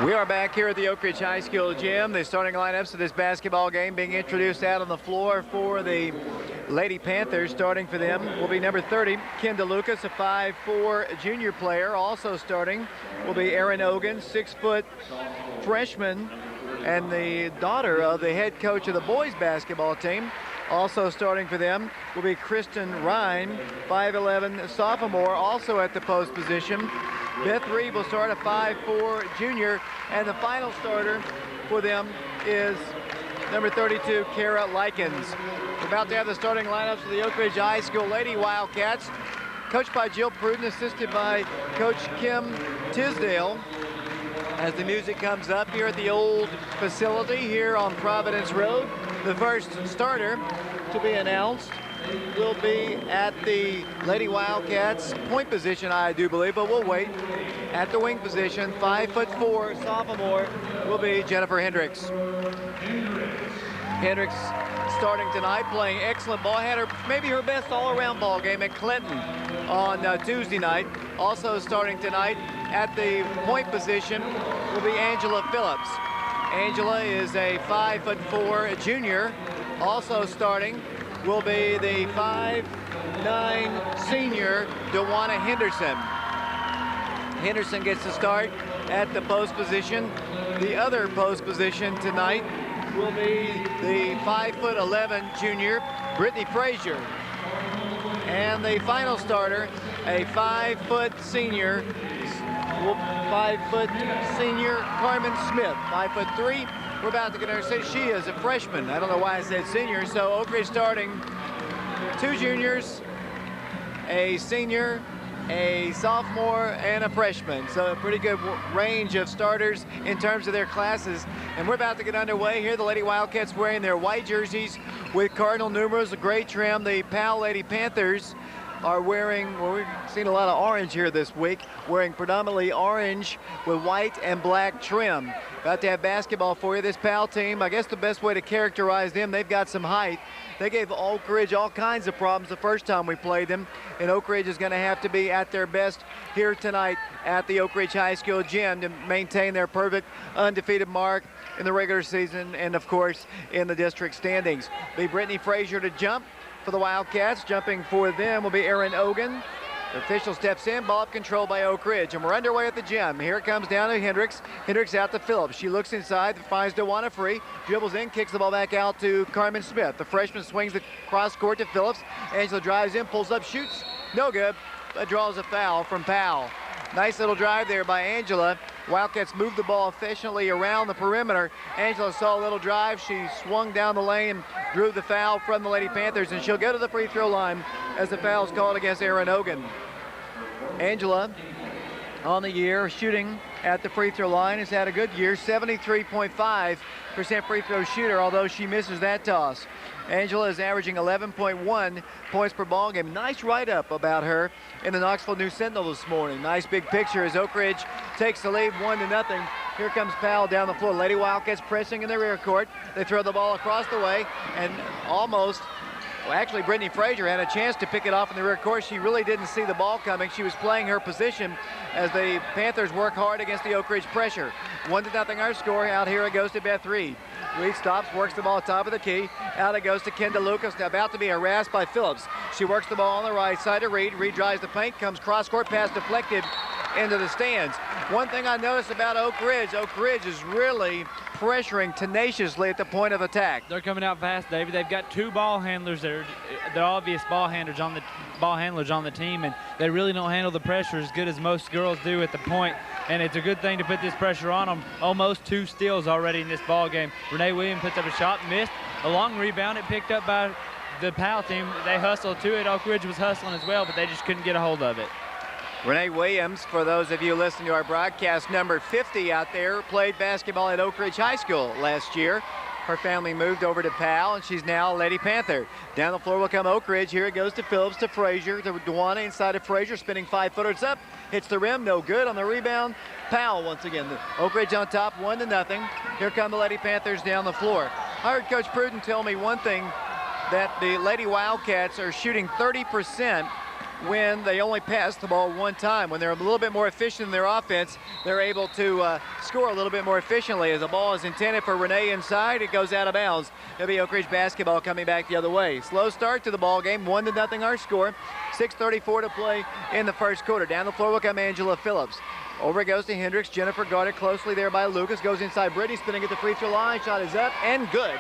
We are back here at the Oak Ridge High School gym. The starting lineups of this basketball game being introduced out on the floor for the Lady Panthers. Starting for them will be number 30, Kendall Lucas, a 5'4" junior player. Also starting will be Erin Ogan, 6-foot freshman and the daughter of the head coach of the boys basketball team. Also starting for them will be Kristen Ryan, 5'11" sophomore, also at the post position. Beth Reed will start, a 5'4" junior, and the final starter for them is number 32, Kara Likens. We're about to have the starting lineups for the Oak Ridge High School Lady Wildcats, coached by Jill Pruden, assisted by Coach Kim Tisdale. As the music comes up here at the old facility here on Providence Road, the first starter to be announced will be at the Lady Wildcats point position, I do believe, but we'll wait. At the wing position, 5'4" sophomore will be Jennifer Hendricks. Hendricks starting tonight, playing excellent ball. Had maybe her best all-around ball game at Clinton on Tuesday night. Also starting tonight at the point position will be Angela Phillips. Angela is a 5'4" junior. Also starting will be the 5'9" senior, DeWanna Henderson. Henderson gets to start at the post position. The other post position tonight will be the 5'11" junior, Brittany Frazier. And the final starter, a 5-foot senior, Carmen Smith, 5'3". We're about to get her to say she is a freshman. I don't know why I said senior. So Oak Ridge starting 2 juniors, a senior, a sophomore, and a freshman. So a pretty good range of starters in terms of their classes. And we're about to get underway here. The Lady Wildcats wearing their white jerseys with cardinal numerals, a gray trim. The Powell Lady Panthers are wearing, well, we've seen a lot of orange here this week, wearing predominantly orange with white and black trim. About to have basketball for you. This Powell team, I guess the best way to characterize them, they've got some height. They gave Oak Ridge all kinds of problems the first time we played them, and Oak Ridge is going to have to be at their best here tonight at the Oak Ridge High School gym to maintain their perfect undefeated mark in the regular season and, of course, in the district standings. Be Brittany Frazier to jump for the Wildcats. Jumping for them will be Erin Ogan. The official steps in, ball up control by Oak Ridge, and we're underway at the gym. Here it comes down to Hendricks. Hendricks out to Phillips. She looks inside, finds DeWanna free, dribbles in, kicks the ball back out to Carmen Smith. The freshman swings the cross court to Phillips. Angela drives in, pulls up, shoots. No good, but draws a foul from Powell. Nice little drive there by Angela. Wildcats moved the ball efficiently around the perimeter. Angela saw a little drive. She swung down the lane and drew the foul from the Lady Panthers, and she'll go to the free throw line as the foul is called against Erin Ogan. Angela on the year shooting at the free throw line has had a good year, 73.5% free throw shooter, although she misses that toss. Angela is averaging 11.1 points per ball game. Nice write-up about her in the Knoxville News Sentinel this morning. Nice big picture as Oak Ridge takes the lead 1-0. Here comes Powell down the floor. Lady Wildcats pressing in the rear court. They throw the ball across the way and almost, well, actually Brittany Frazier had a chance to pick it off in the rear court. She really didn't see the ball coming. She was playing her position as the Panthers work hard against the Oak Ridge pressure. 1-0 our score. Out here it goes to Beth Reed. Reed stops, works the ball top of the key. Out it goes to Kendall Lucas, now about to be harassed by Phillips. She works the ball on the right side to Reed. Reed drives the paint, comes cross-court pass deflected into the stands. One thing I noticed about Oak Ridge is really pressuring tenaciously at the point of attack. They're coming out fast, David. They've got 2 ball handlers that are the obvious ball handlers on the team, and they really don't handle the pressure as good as most girls do at the point. And it's a good thing to put this pressure on them. Almost 2 steals already in this ball game. Renee Williams puts up a shot, missed. A long rebound, it picked up by the Powell team. They hustled to it. Oak Ridge was hustling as well, but they just couldn't get a hold of it. Renee Williams, for those of you listening to our broadcast, number 50 out there, played basketball at Oak Ridge High School last year. Her family moved over to Powell, and she's now a Lady Panther. Down the floor will come Oak Ridge. Here it goes to Phillips, to Frazier, to DeWanna inside of Frazier, spinning 5-footers up. Hits the rim, no good on the rebound. Powell once again. Oak Ridge on top, 1-0. Here come the Lady Panthers down the floor. I heard Coach Pruden tell me one thing, that the Lady Wildcats are shooting 30% when they only pass the ball one time. When they're a little bit more efficient in their offense, they're able to score a little bit more efficiently. As the ball is intended for Renee inside, it goes out of bounds. It'll be Oak Ridge basketball coming back the other way. Slow start to the ball game, 1-0 our score. 6:34 to play in the first quarter. Down the floor will come Angela Phillips. Over it goes to Hendricks. Jennifer guarded closely there by Lucas. Goes inside Brittany, spinning at the free throw line. Shot is up and good.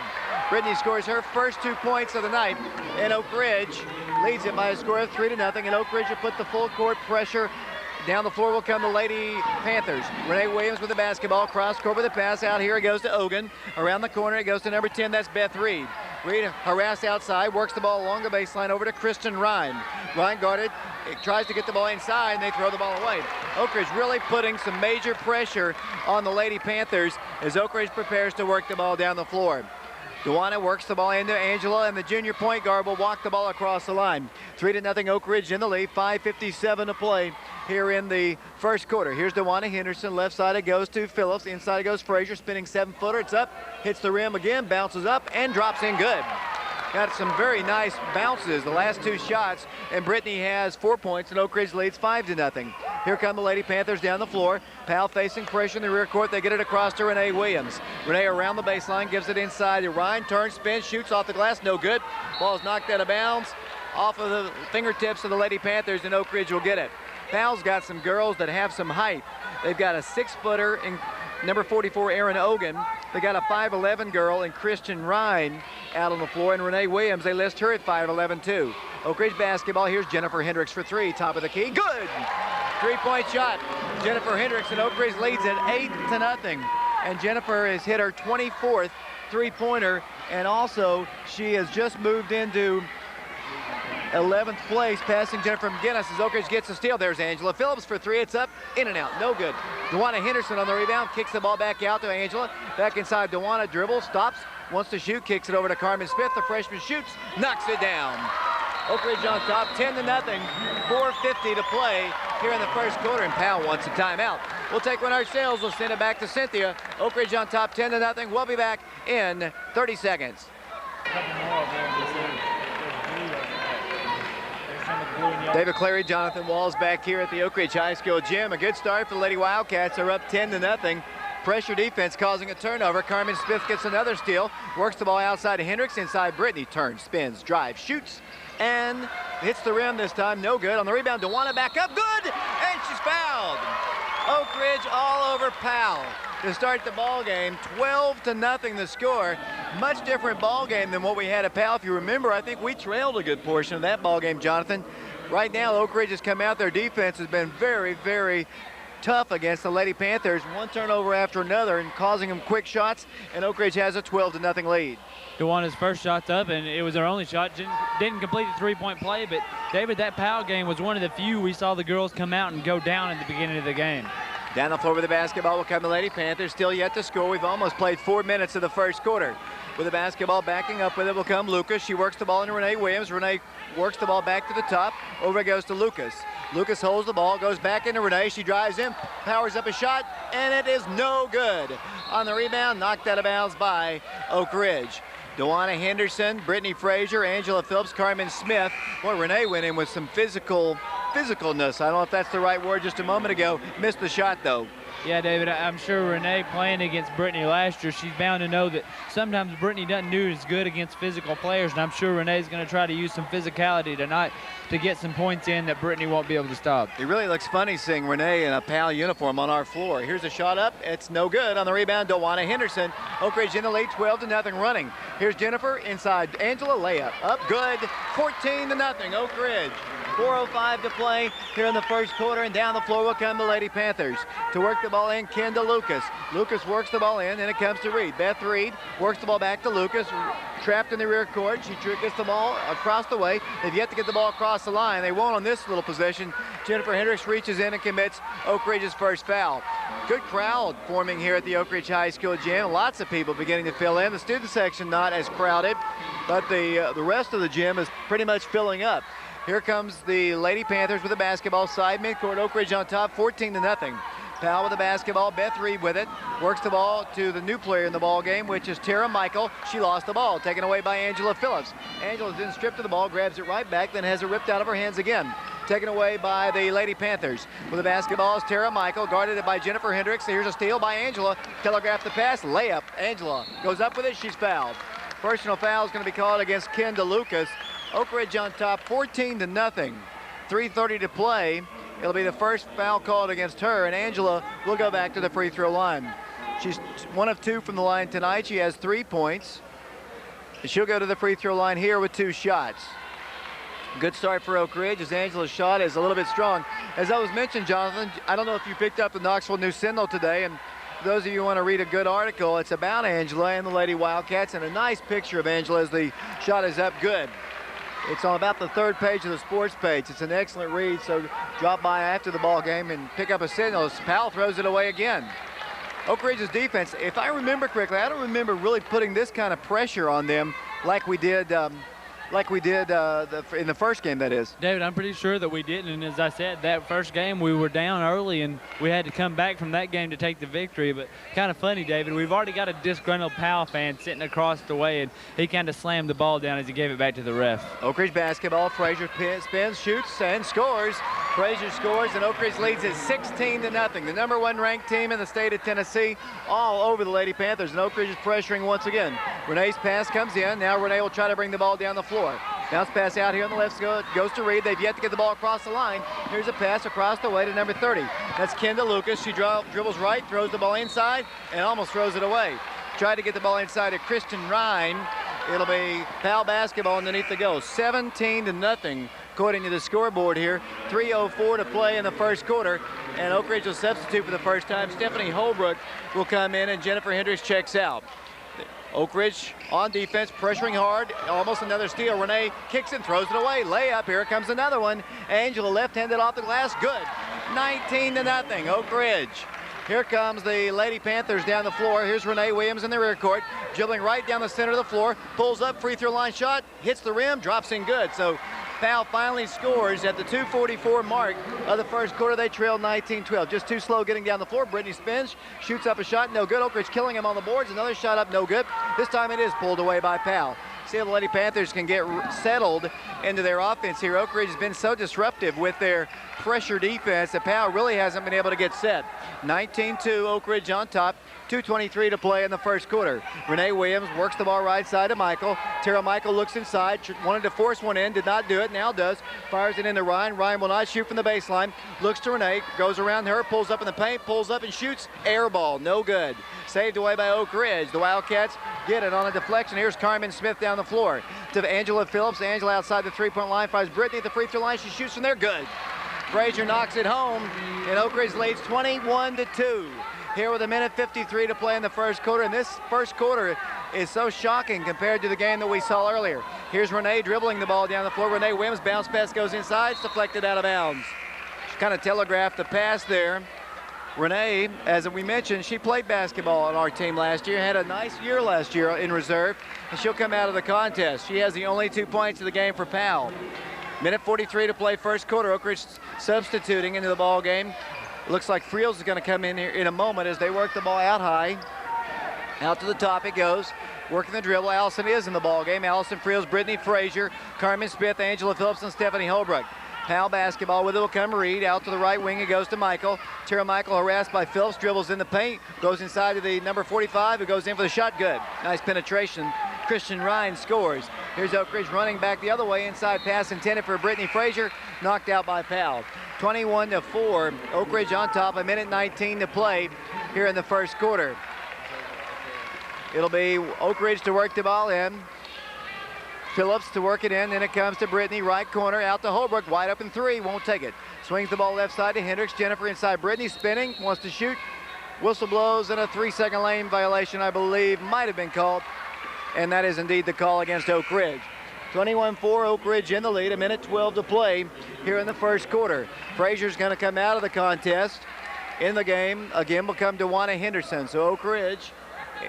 Brittany scores her first 2 points of the night, and Oak Ridge leads it by a score of 3-0. And Oak Ridge will put the full court pressure. Down the floor will come the Lady Panthers. Renee Williams with the basketball. Cross court with a pass out. Here it goes to Ogun. Around the corner it goes to number 10. That's Beth Reed. Reed harassed outside. Works the ball along the baseline over to Kristen Ryan. Ryan guarded. It tries to get the ball inside, and they throw the ball away. Oak Ridge really putting some major pressure on the Lady Panthers as Oak Ridge prepares to work the ball down the floor. Dewana works the ball into Angela, and the junior point guard will walk the ball across the line. 3-0 Oak Ridge in the lead. 5:57 to play here in the first quarter. Here's Dewana Henderson. Left side it goes to Phillips. Inside it goes Frazier, spinning 7-footer. It's up, hits the rim again, bounces up, and drops in good. Got some very nice bounces the last 2 shots, and Brittany has 4 points, and Oak Ridge leads 5-0. Here come the Lady Panthers down the floor. Powell facing pressure in the rear court. They get it across to Renee Williams. Renee around the baseline, gives it inside. Ryan turns, spins, shoots off the glass, no good. Ball's knocked out of bounds off of the fingertips of the Lady Panthers, and Oak Ridge will get it. Powell's got some girls that have some height. They've got a 6-footer in number 44, Erin Ogun. They got a 5'11 girl in Christian Ryan out on the floor, and Renee Williams, they list her at 5'11 too. Oak Ridge basketball. Here's Jennifer Hendricks for 3, top of the key. Good! 3-point shot. Jennifer Hendricks, and Oak Ridge leads at 8-0. And Jennifer has hit her 24th three-pointer, and also she has just moved into 11th place, passing Jennifer McGinnis as Oak Ridge gets the steal. There's Angela Phillips for 3. It's up, in and out, no good. Dewana Henderson on the rebound, kicks the ball back out to Angela. Back inside, Dewana dribbles, stops, wants to shoot, kicks it over to Carmen Smith. The freshman shoots, knocks it down. Oak Ridge on top, 10-0, 4:50 to play here in the first quarter, and Powell wants a timeout. We'll take one ourselves. We'll send it back to Cynthia. Oak Ridge on top, 10-0. We'll be back in 30 seconds. David Clary, Jonathan Walls back here at the Oak Ridge High School gym. A good start for the Lady Wildcats. They're up 10-0. Pressure defense causing a turnover. Carmen Smith gets another steal. Works the ball outside to Hendricks. Inside Brittany. Turns, spins, drives, shoots, and hits the rim this time. No good. On the rebound, Dewana back up. Good! And she's fouled. Oak Ridge all over Powell to start the ball game. 12-0 the score. Much different ball game than what we had at Powell. If you remember, I think we trailed a good portion of that ball game, Jonathan. Right now, Oak Ridge has come out. Their defense has been very, very tough against the Lady Panthers. One turnover after another and causing them quick shots, and Oak Ridge has a 12-0 lead. Dewana's first shot's up, and it was her only shot. Didn't complete the 3-point play, but David, that Powell game was one of the few we saw the girls come out and go down in the beginning of the game. Down the floor with the basketball will come the Lady Panthers. Still yet to score. We've almost played 4 minutes of the first quarter. With the basketball backing up with it will come Lucas. She works the ball into Renee Williams. Renee works the ball back to the top. Over it goes to Lucas. Lucas holds the ball, goes back into Renee. She drives in, powers up a shot, and it is no good. On the rebound, knocked out of bounds by Oak Ridge. Dewana Henderson, Brittany Frazier, Angela Phillips, Carmen Smith. Boy, Renee went in with some physicalness. I don't know if that's the right word just a moment ago. Missed the shot, though. Yeah, David, I'm sure Renee playing against Brittany last year, she's bound to know that sometimes Brittany doesn't do as good against physical players, and I'm sure Renee's going to try to use some physicality tonight to get some points in that Brittany won't be able to stop. It really looks funny seeing Renee in a Powell uniform on our floor. Here's a shot up. It's no good. On the rebound, Dewana Henderson. Oak Ridge in the lead, 12-0 running. Here's Jennifer inside Angela, layup. Up, good. 14-0, Oak Ridge. 4:05 to play here in the first quarter, and down the floor will come the Lady Panthers. To work the ball in, Kendall Lucas. Lucas works the ball in, and it comes to Reed. Beth Reed works the ball back to Lucas. Trapped in the rear court. She gets the ball across the way. They've yet to get the ball across the line. They won't on this little possession. Jennifer Hendricks reaches in and commits Oak Ridge's first foul. Good crowd forming here at the Oak Ridge High School gym. Lots of people beginning to fill in. The student section not as crowded, but the rest of the gym is pretty much filling up. Here comes the Lady Panthers with the basketball side midcourt. Oak Ridge on top, 14-0. Powell with the basketball, Beth Reed with it. Works the ball to the new player in the ball game, which is Tara Michael. She lost the ball, taken away by Angela Phillips. Angela then stripped to the ball, grabs it right back, then has it ripped out of her hands again. taken away by the Lady Panthers. With the basketball is Tara Michael, guarded by Jennifer Hendricks. Here's a steal by Angela. Telegraphed the pass, layup. Angela goes up with it, she's fouled. Personal foul is going to be called against Ken DeLucas. Oak Ridge on top, 14-0. 3:30 to play. It'll be the first foul called against her, and Angela will go back to the free throw line. She's 1 of 2 from the line tonight. She has 3 points. She'll go to the free throw line here with 2 shots. Good start for Oak Ridge as Angela's shot is a little bit strong. As I was mentioned, Jonathan, I don't know if you picked up the Knoxville News Sentinel today, and for those of you who want to read a good article, it's about Angela and the Lady Wildcats, and a nice picture of Angela as the shot is up good. It's on about the 3rd page of the sports page. It's an excellent read, so drop by after the ball game and pick up a Sentinel as Powell throws it away again. Oak Ridge's defense, if I remember correctly, I don't remember really putting this kind of pressure on them like we did in the first game, that is. David, I'm pretty sure that we didn't, and as I said, that first game we were down early and we had to come back from that game to take the victory. But kind of funny, David, we've already got a disgruntled Powell fan sitting across the way, and he kind of slammed the ball down as he gave it back to the ref. Oak Ridge basketball, Frazier spins, shoots, and scores. Frazier scores, and Oak Ridge leads it 16-0. The #1 ranked team in the state of Tennessee, all over the Lady Panthers, and Oak Ridge is pressuring once again. Renee's pass comes in. Now Renee will try to bring the ball down the floor. Bounce pass out here on the left, goes to Reed. They've yet to get the ball across the line. Here's a pass across the way to number 30. That's Kendall Lucas. She dribbles right, throws the ball inside, and almost throws it away. Tried to get the ball inside to Kristen Ryan. It'll be Powell basketball underneath the goal. 17-0 according to the scoreboard here. 3:04 to play in the first quarter, and Oak Ridge will substitute for the first time. Stephanie Holbrook will come in, and Jennifer Hendricks checks out. Oak Ridge on defense, pressuring hard. Almost another steal. Renee kicks and throws it away. Layup. Here comes another one. Angela left-handed off the glass. Good. 19-0. Oak Ridge. Here comes the Lady Panthers down the floor. Here's Renee Williams in the rear court, dribbling right down the center of the floor. Pulls up, free throw line shot, hits the rim, drops in good. So Powell finally scores at the 2:44 mark of the first quarter. They trailed 19-12. Just too slow getting down the floor. Brittany spins, shoots up a shot, no good. Oak Ridge killing him on the boards. Another shot up, no good. This time it is pulled away by Powell. See if the Lady Panthers can get settled into their offense here. Oak Ridge has been so disruptive with their pressure defense that Powell really hasn't been able to get set. 19-2, Oak Ridge on top. 2:23 to play in the first quarter. Renee Williams works the ball right side to Michael. Tara Michael looks inside, wanted to force one in, did not do it, now does. Fires it into Ryan. Ryan will not shoot from the baseline. Looks to Renee, goes around her, pulls up in the paint, pulls up and shoots. Air ball, no good. Saved away by Oak Ridge. The Wildcats get it on a deflection. Here's Carmen Smith down the floor to Angela Phillips. Angela outside the three-point line, finds Brittany at the free throw line. She shoots from there, good. Frazier knocks it home, and Oak Ridge leads 21-2. Here with 1:53 to play in the first quarter, and this first quarter is so shocking compared to the game that we saw earlier. Here's Renee dribbling the ball down the floor. Renee Williams, bounce pass goes inside, it's deflected out of bounds. She kind of telegraphed the pass there. Renee, as we mentioned, she played basketball on our team last year, had a nice year last year in reserve, and she'll come out of the contest. She has the only 2 points of the game for Powell. 1:43 to play first quarter. Oak Ridge substituting into the ball game. Looks like Friels is going to come in here in a moment as they work the ball out high. Out to the top it goes. Working the dribble. Allison is in the ball game. Allison Friels, Brittany Frazier, Carmen Smith, Angela Phillips, and Stephanie Holbrook. Powell basketball with it will come Reed. Out to the right wing it goes to Michael. Tara Michael harassed by Phillips, dribbles in the paint, goes inside to the number 45 who goes in for the shot. Good. Nice penetration. Christian Ryan scores. Here's Oak Ridge running back the other way. Inside pass intended for Brittany Frazier. Knocked out by Powell. 21-4. Oak Ridge on top. 1:19 to play here in the first quarter. It'll be Oak Ridge to work the ball in. Phillips to work it in. Then it comes to Brittany, right corner, out to Holbrook. Wide open three, won't take it. Swings the ball left side to Hendricks. Jennifer inside Brittany, spinning, wants to shoot. Whistle blows, and a 3-second lane violation, I believe, might have been called. And that is indeed the call against Oak Ridge. 21-4, Oak Ridge in the lead, 1:12 to play here in the first quarter. Frazier's going to come out of the contest. In the game, again, will come Dewana Henderson. So Oak Ridge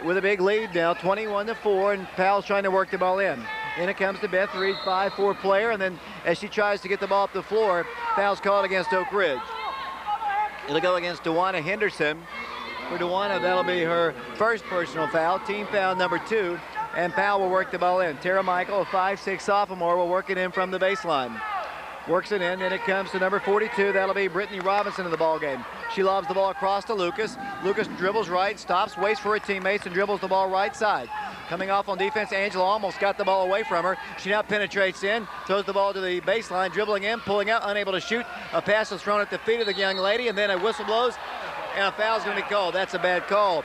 with a big lead now, 21-4, and Powell's trying to work the ball in. In it comes to Beth Reed, 5'4" player, and then as she tries to get the ball up the floor, foul's called against Oak Ridge. It'll go against Dewana Henderson. For Dewana, that'll be her first personal foul, team foul number 2, and Powell will work the ball in. Tara Michael, a 5'6" sophomore, will work it in from the baseline. Works it in, and it comes to number 42. That'll be Brittany Robinson in the ball game. She lobs the ball across to Lucas. Lucas dribbles right, stops, waits for her teammates, and dribbles the ball right side. Coming off on defense, Angela almost got the ball away from her. She now penetrates in, throws the ball to the baseline, dribbling in, pulling out, unable to shoot. A pass is thrown at the feet of the young lady, and then a whistle blows, and a foul's going to be called. That's a bad call.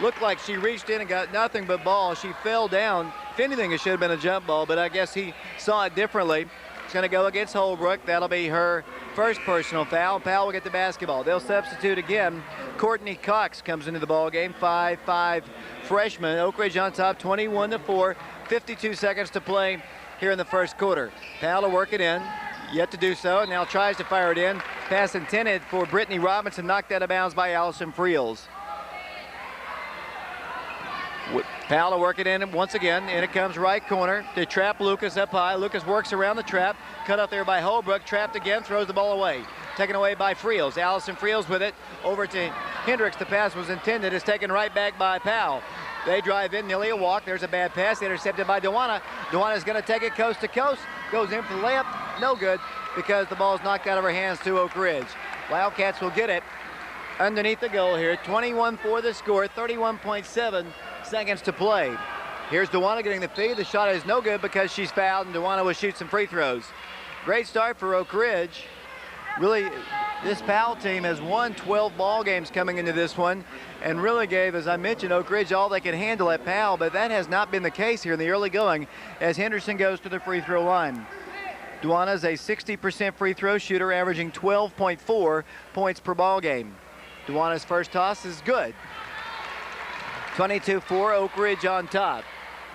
Looked like she reached in and got nothing but ball. She fell down. If anything, it should have been a jump ball, but I guess he saw it differently. It's going to go against Holbrook. That'll be her first personal foul. Powell will get the basketball. They'll substitute again. Courtney Cox comes into the ball game. 5'5" freshman. Oak Ridge on top, 21-4. 52 seconds to play here in the first quarter. Powell will work it in. Yet to do so. Now tries to fire it in. Pass intended for Brittany Robinson. Knocked out of bounds by Allison Friels. Powell will work it in once again. In it comes right corner. They trap Lucas up high. Lucas works around the trap. Cut up there by Holbrook. Trapped again. Throws the ball away. Taken away by Friels. Allison Friels with it. Over to Hendricks. The pass was intended. It's taken right back by Powell. They drive in. Nearly a walk. There's a bad pass. Intercepted by Dewana. Dewana's going to take it coast to coast. Goes in for the layup. No good because the ball's knocked out of her hands to Oak Ridge. Wildcats will get it underneath the goal here. 21-4 the score. 31.7 seconds to play. Here's Dewana getting the feed. The shot is no good because she's fouled, and Dewana will shoot some free throws. Great start for Oak Ridge. Really, this Powell team has won 12 ball games coming into this one and really gave, as I mentioned, Oak Ridge all they could handle at Powell, but that has not been the case here in the early going as Henderson goes to the free throw line. Dewana's a 60% free throw shooter, averaging 12.4 points per ball game. Dewana's first toss is good. 22-4, Oak Ridge on top.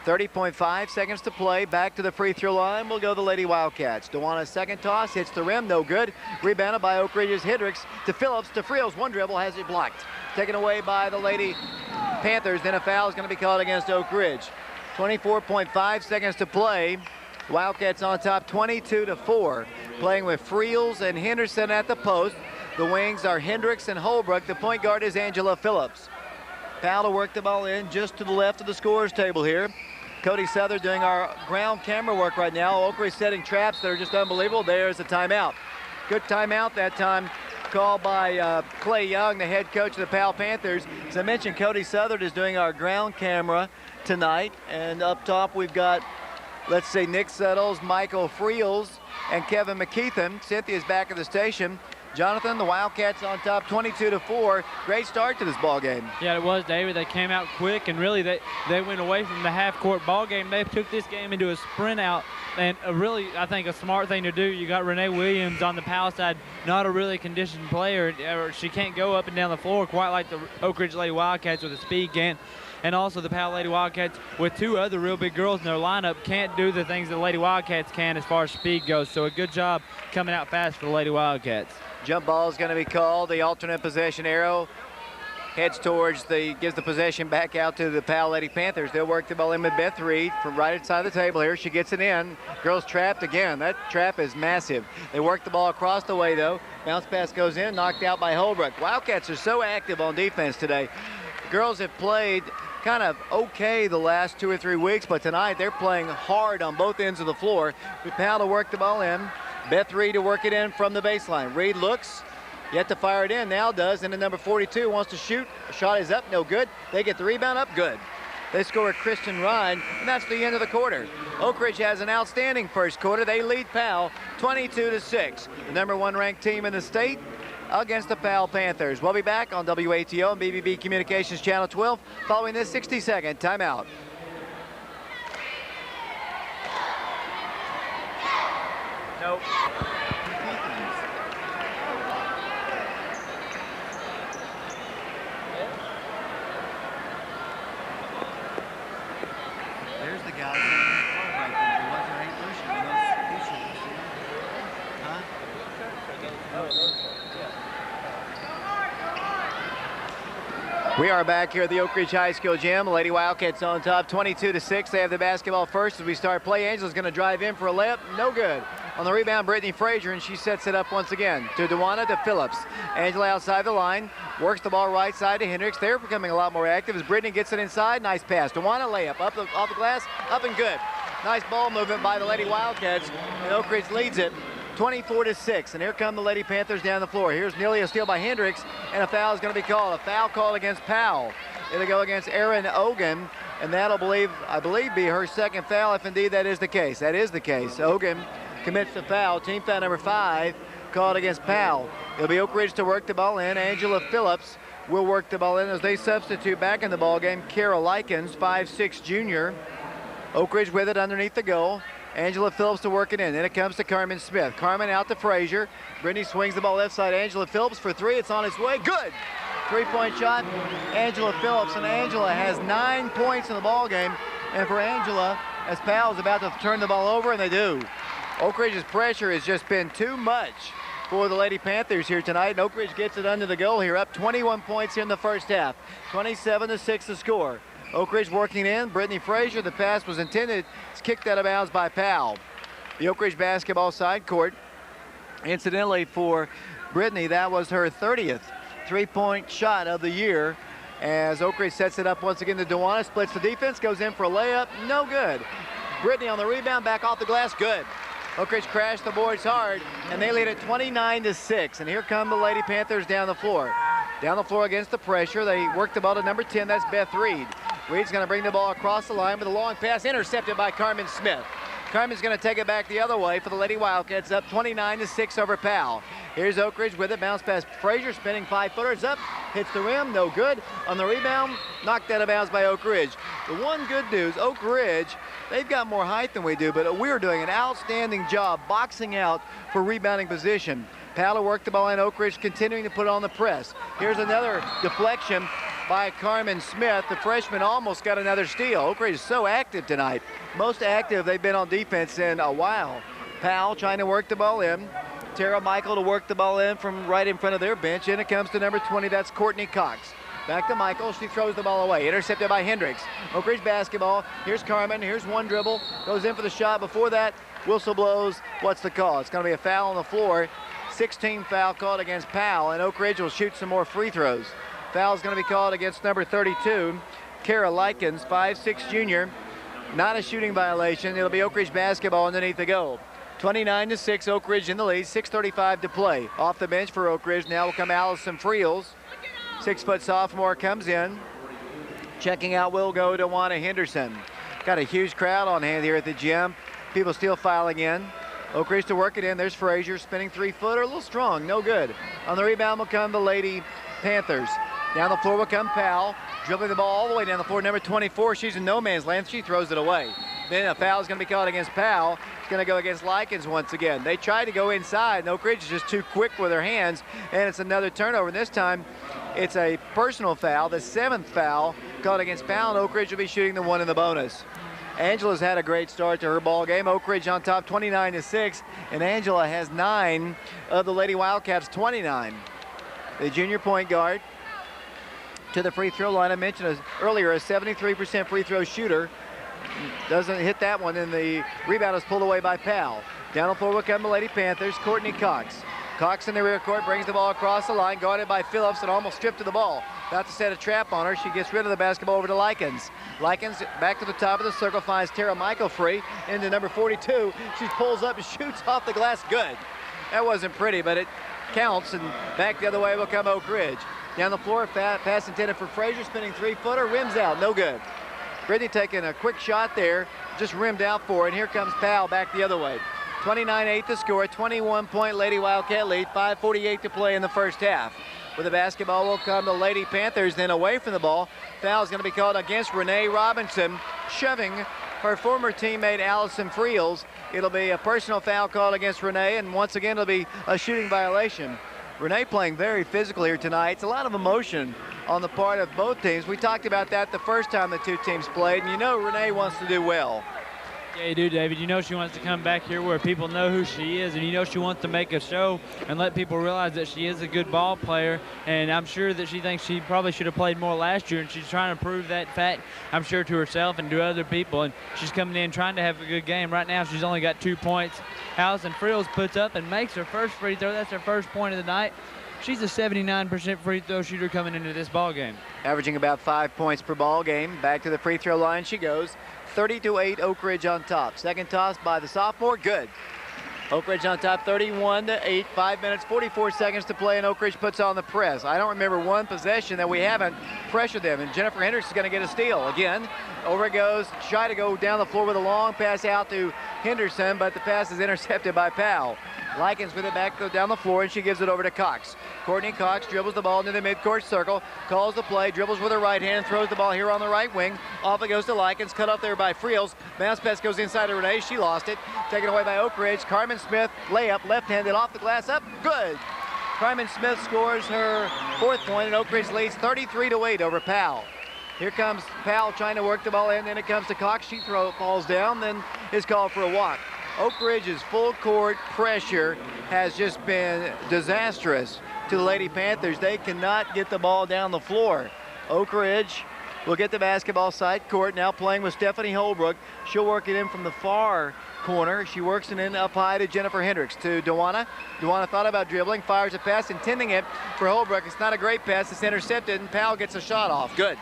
30.5 seconds to play. Back to the free throw line will go the Lady Wildcats. Dewana's second toss hits the rim, no good. Rebounded by Oak Ridge's Hendricks to Phillips to Friels. One dribble, has it blocked. Taken away by the Lady Panthers. Then a foul is going to be called against Oak Ridge. 24.5 seconds to play. Wildcats on top, 22-4. Playing with Friels and Henderson at the post. The wings are Hendricks and Holbrook. The point guard is Angela Phillips. Powell to work the ball in just to the left of the scorer's table here. Cody Souther doing our ground camera work right now. Oak Ridge setting traps that are just unbelievable. There's a timeout. Good timeout that time called by Clay Young, the head coach of the Powell Panthers. As I mentioned, Cody Southern is doing our ground camera tonight. And up top we've got, let's say, Nick Settles, Michael Friels, and Kevin McKeithen. Cynthia's back at the station. Jonathan, the Wildcats on top, 22-4. Great start to this ball game. Yeah, it was, David. They came out quick, and really they went away from the half-court ball game. They took this game into a sprint out, and really, I think, a smart thing to do. You got Renee Williams on the Powell side, not a really conditioned player. She can't go up and down the floor quite like the Oak Ridge Lady Wildcats with a speed can. And also the Powell Lady Wildcats, with two other real big girls in their lineup, can't do the things that the Lady Wildcats can as far as speed goes. So a good job coming out fast for the Lady Wildcats. Jump ball is going to be called. The alternate possession arrow heads towards gives the possession back out to the Powell Lady Panthers. They'll work the ball in with Beth Reed from right inside the table here. She gets it in. Girls trapped again. That trap is massive. They work the ball across the way though. Bounce pass goes in, knocked out by Holbrook. Wildcats are so active on defense today. The girls have played kind of okay the last 2 or 3 weeks, but tonight they're playing hard on both ends of the floor. Powell to work the ball in. Beth Reed to work it in from the baseline. Reed looks, yet to fire it in, now does, and then number 42 wants to shoot. The shot is up, no good. They get the rebound up, good. They score a Christian Ryan, and that's the end of the quarter. Oak Ridge has an outstanding first quarter. They lead Powell 22-6. The number 1 ranked team in the state against the Powell Panthers. We'll be back on WATO and BBB Communications Channel 12 following this 60-second timeout. Nope. There's the guy right there. It wasn't Hank Lucian. Huh? We are back here at the Oak Ridge High School gym. Lady Wildcats on top, 22-6. They have the basketball first as we start play. Angela's going to drive in for a layup. No good. On the rebound, Brittany Frazier, and she sets it up once again to Dewana to Phillips. Angela outside the line, works the ball right side to Hendricks. They're becoming a lot more active as Brittany gets it inside. Nice pass. Dewana layup off the glass, up and good. Nice ball movement by the Lady Wildcats, and Oak Ridge leads it 24-6. And here come the Lady Panthers down the floor. Here's nearly a steal by Hendricks, and a foul is going to be called. A foul called against Powell. It'll go against Erin Ogan, and that'll, I believe, be her second foul, if indeed that is the case. That is the case. Ogan commits the foul. Team foul number 5 called against Powell. It'll be Oak Ridge to work the ball in. Angela Phillips will work the ball in as they substitute back in the ball game. Kara Likens, 5'6" junior. Oak Ridge with it underneath the goal. Angela Phillips to work it in. Then it comes to Carmen Smith. Carmen out to Frazier. Brittany swings the ball left side. Angela Phillips for 3. It's on its way. Good. 3-point shot. Angela Phillips. And Angela has 9 points in the ball game. And for Angela, as Powell's about to turn the ball over, and they do. Oak Ridge's pressure has just been too much for the Lady Panthers here tonight. And Oak Ridge gets it under the goal here, up 21 points in the first half. 27-6 the score. Oak Ridge working in. Brittany Frazier, the pass was intended. It's kicked out of bounds by Powell. The Oak Ridge basketball side court. Incidentally, for Brittany, that was her 30th 3-point shot of the year. As Oak Ridge sets it up once again to Dewana, splits the defense, goes in for a layup, no good. Brittany on the rebound, back off the glass, good. Oak Ridge crashed the boards hard, and they lead at 29-6. And here come the Lady Panthers down the floor. Down the floor against the pressure. They work the ball to number 10, that's Beth Reed. Reed's going to bring the ball across the line with a long pass, intercepted by Carmen Smith. Carmen's going to take it back the other way for the Lady Wildcats, up 29-6 over Powell. Here's Oak Ridge with it, bounce pass Frazier, spinning 5-footers up, hits the rim, no good. On the rebound, knocked out of bounds by Oak Ridge. The one good news, Oak Ridge, they've got more height than we do, but we're doing an outstanding job boxing out for rebounding position. Powell worked the ball in. Oak Ridge continuing to put on the press. Here's another deflection by Carmen Smith. The freshman almost got another steal. Oak Ridge is so active tonight. Most active they've been on defense in a while. Powell trying to work the ball in. Tara Michael to work the ball in from right in front of their bench. And it comes to number 20, that's Courtney Cox. Back to Michael, she throws the ball away. Intercepted by Hendricks. Oak Ridge basketball. Here's Carmen, here's one dribble. Goes in for the shot. Before that, whistle blows. What's the call? It's gonna be a foul on the floor. 16 foul called against Powell, and Oak Ridge will shoot some more free throws. Foul's going to be called against number 32, Kara Likens, 5'6" junior. Not a shooting violation. It'll be Oak Ridge basketball underneath the goal. 29-6, Oak Ridge in the lead, 6:35 to play. Off the bench for Oak Ridge now will come Allison Friels. 6-foot sophomore comes in. Checking out will go to Dewana Henderson. Got a huge crowd on hand here at the gym. People still filing in. Oak Ridge to work it in. There's Frazier spinning 3-footer, a little strong, no good. On the rebound will come the Lady Panthers. Down the floor will come Powell, dribbling the ball all the way down the floor. Number 24, she's in no man's land. She throws it away. Then a foul is going to be called against Powell. It's going to go against Likens once again. They tried to go inside, and Oak Ridge is just too quick with their hands, and it's another turnover. And this time, it's a personal foul, the 7th foul called against Powell, and Oak Ridge will be shooting the one in the bonus. Angela's had a great start to her ball game. Oak Ridge on top 29-6, and Angela has 9 of the Lady Wildcats 29. The junior point guard to the free throw line. I mentioned earlier a 73% free throw shooter. Doesn't hit that one, and the rebound is pulled away by Powell. Down the floor will come the Lady Panthers, Courtney Cox. Cox in the rear court brings the ball across the line, guarded by Phillips, and almost stripped to the ball. About to set a trap on her. She gets rid of the basketball over to Likens. Likens back to the top of the circle, finds Tara Michael free into number 42. She pulls up and shoots off the glass. Good. That wasn't pretty, but it counts, and back the other way will come Oak Ridge. Down the floor, pass intended for Frazier, spinning 3-footer, rims out, no good. Brittany taking a quick shot there, just rimmed out for it, and here comes Powell back the other way. 29-8 to score, 21-point Lady Wildcat lead, 5:48 to play in the first half. With the basketball will come the Lady Panthers, then away from the ball. Foul is going to be called against Renee Robinson, shoving her former teammate Allison Friels. It'll be a personal foul called against Renee, and once again it'll be a shooting violation. Renee playing very physical here tonight. It's a lot of emotion on the part of both teams. We talked about that the first time the two teams played, and you know Renee wants to do well. Yeah, you do, David. You know she wants to come back here where people know who she is, and you know she wants to make a show and let people realize that she is a good ball player, and I'm sure that she thinks she probably should have played more last year, and she's trying to prove that fact, I'm sure, to herself and to other people, and she's coming in trying to have a good game. Right now she's only got 2 points. Allison Friels puts up and makes her first free throw. That's her first point of the night. She's a 79% free throw shooter coming into this ball game. Averaging about 5 points per ball game. Back to the free throw line she goes. 30-8, Oak Ridge on top. Second toss by the sophomore, good. Oak Ridge on top 31-8, 5 minutes, 44 seconds to play, and Oak Ridge puts on the press. I don't remember one possession that we haven't pressured them, and Jennifer Hendricks is going to get a steal. Again, over it goes, try to go down the floor with a long pass out to Henderson, but the pass is intercepted by Powell. Likens with it back down the floor, and she gives it over to Cox. Courtney Cox dribbles the ball into the midcourt circle, calls the play, dribbles with her right hand, throws the ball here on the right wing. Off it goes to Likens, cut off there by Friels. Bounce pass goes inside to Renee. She lost it. Taken away by Oak Ridge. Carmen Smith, layup, left-handed off the glass, up, good. Carmen Smith scores her fourth point, and Oak Ridge leads 33-8 over Powell. Here comes Powell trying to work the ball in, then it comes to Cox. She falls down, then is called for a walk. Oak Ridge's full court pressure has just been disastrous to the Lady Panthers. They cannot get the ball down the floor. Oak Ridge will get the basketball side court, now playing with Stephanie Holbrook. She'll work it in from the far corner. She works it in up high to Jennifer Hendricks, to Dewana. Dewana thought about dribbling, fires a pass, intending it for Holbrook. It's not a great pass, it's intercepted, and Powell gets a shot off. Good.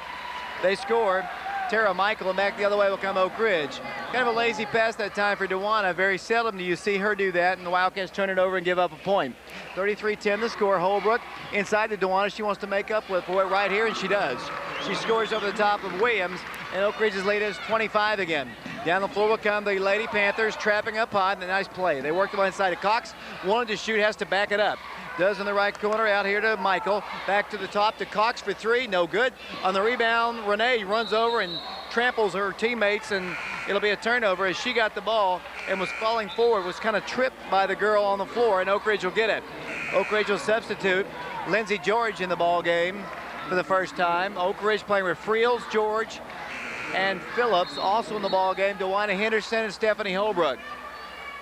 They score. Tara Michael, and back the other way will come Oak Ridge. Kind of a lazy pass that time for Dewana. Very seldom do you see her do that, and the Wildcats turn it over and give up a point. 33-10 the score. Holbrook inside to Dewana. She wants to make up for it right here, and she does. She scores over the top of Williams, and Oak Ridge's lead is 25 again. Down the floor will come the Lady Panthers, trapping up high, and a nice play. They work the ball inside to Cox. Wanted to shoot, has to back it up. Does in the right corner, out here to Michael. Back to the top to Cox for three, no good. On the rebound, Renee runs over and tramples her teammates, and it'll be a turnover as she got the ball and was falling forward, was kind of tripped by the girl on the floor, and Oak Ridge will get it. Oak Ridge will substitute Lindsey George in the ball game for the first time. Oak Ridge playing with Friels, George, and Phillips also in the ball game. Dewana Henderson and Stephanie Holbrook.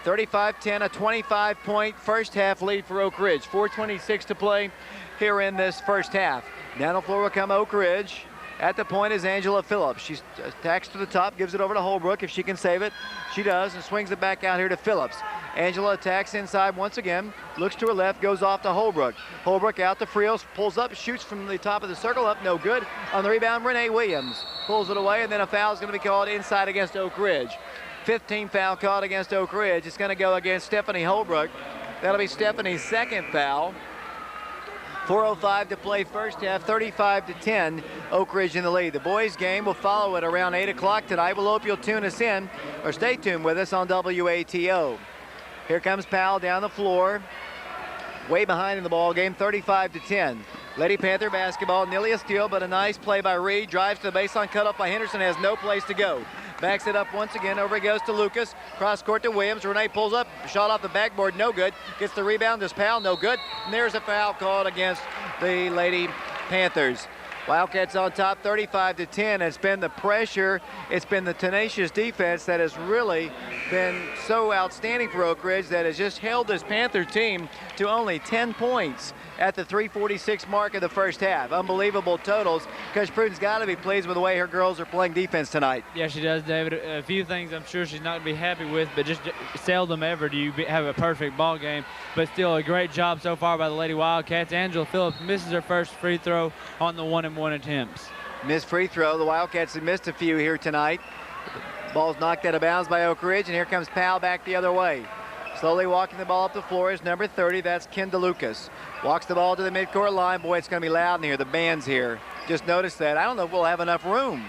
35-10, a 25-point first half lead for Oak Ridge. 4:26 to play here in this first half. Down the floor will come Oak Ridge. At the point is Angela Phillips. She attacks to the top, gives it over to Holbrook. If she can save it, she does, and swings it back out here to Phillips. Angela attacks inside once again, looks to her left, goes off to Holbrook. Holbrook out to Friels, pulls up, shoots from the top of the circle, up, no good. On the rebound, Renee Williams pulls it away, and then a foul is going to be called inside against Oak Ridge. 15 foul called against Oak Ridge. It's going to go against Stephanie Holbrook. That'll be Stephanie's second foul. 4:05 to play first half, 35-10, Oak Ridge in the lead. The boys game will follow at around 8 o'clock tonight. We'll hope you'll tune us in, or stay tuned with us on WATO. Here comes Powell down the floor, way behind in the ball game, 35-10. Lady Panther basketball, nearly a steal, but a nice play by Reed. Drives to the baseline, cut off by Henderson, has no place to go. Backs it up once again, over it goes to Lucas. Cross court to Williams, Renee pulls up, shot off the backboard, no good. Gets the rebound, does Powell, no good. And there's a foul called against the Lady Panthers. Wildcats on top 35-10. It's been the pressure, it's been the tenacious defense that has really been so outstanding for Oak Ridge that has just held this Panther team to only 10 points at the 3:46 mark of the first half. Unbelievable totals. Coach Pruden's got to be pleased with the way her girls are playing defense tonight. Yeah, she does, David. A few things I'm sure she's not going to be happy with, but just seldom ever do you have a perfect ball game. But still a great job so far by the Lady Wildcats. Angela Phillips misses her first free throw on the 1-and-1 attempts. Missed free throw. The Wildcats have missed a few here tonight. Ball's knocked out of bounds by Oak Ridge, and here comes Powell back the other way. Slowly walking the ball up the floor is number 30. That's Kendall Lucas. Walks the ball to the midcourt line. Boy, it's going to be loud in here. The band's here. Just noticed that. I don't know if we'll have enough room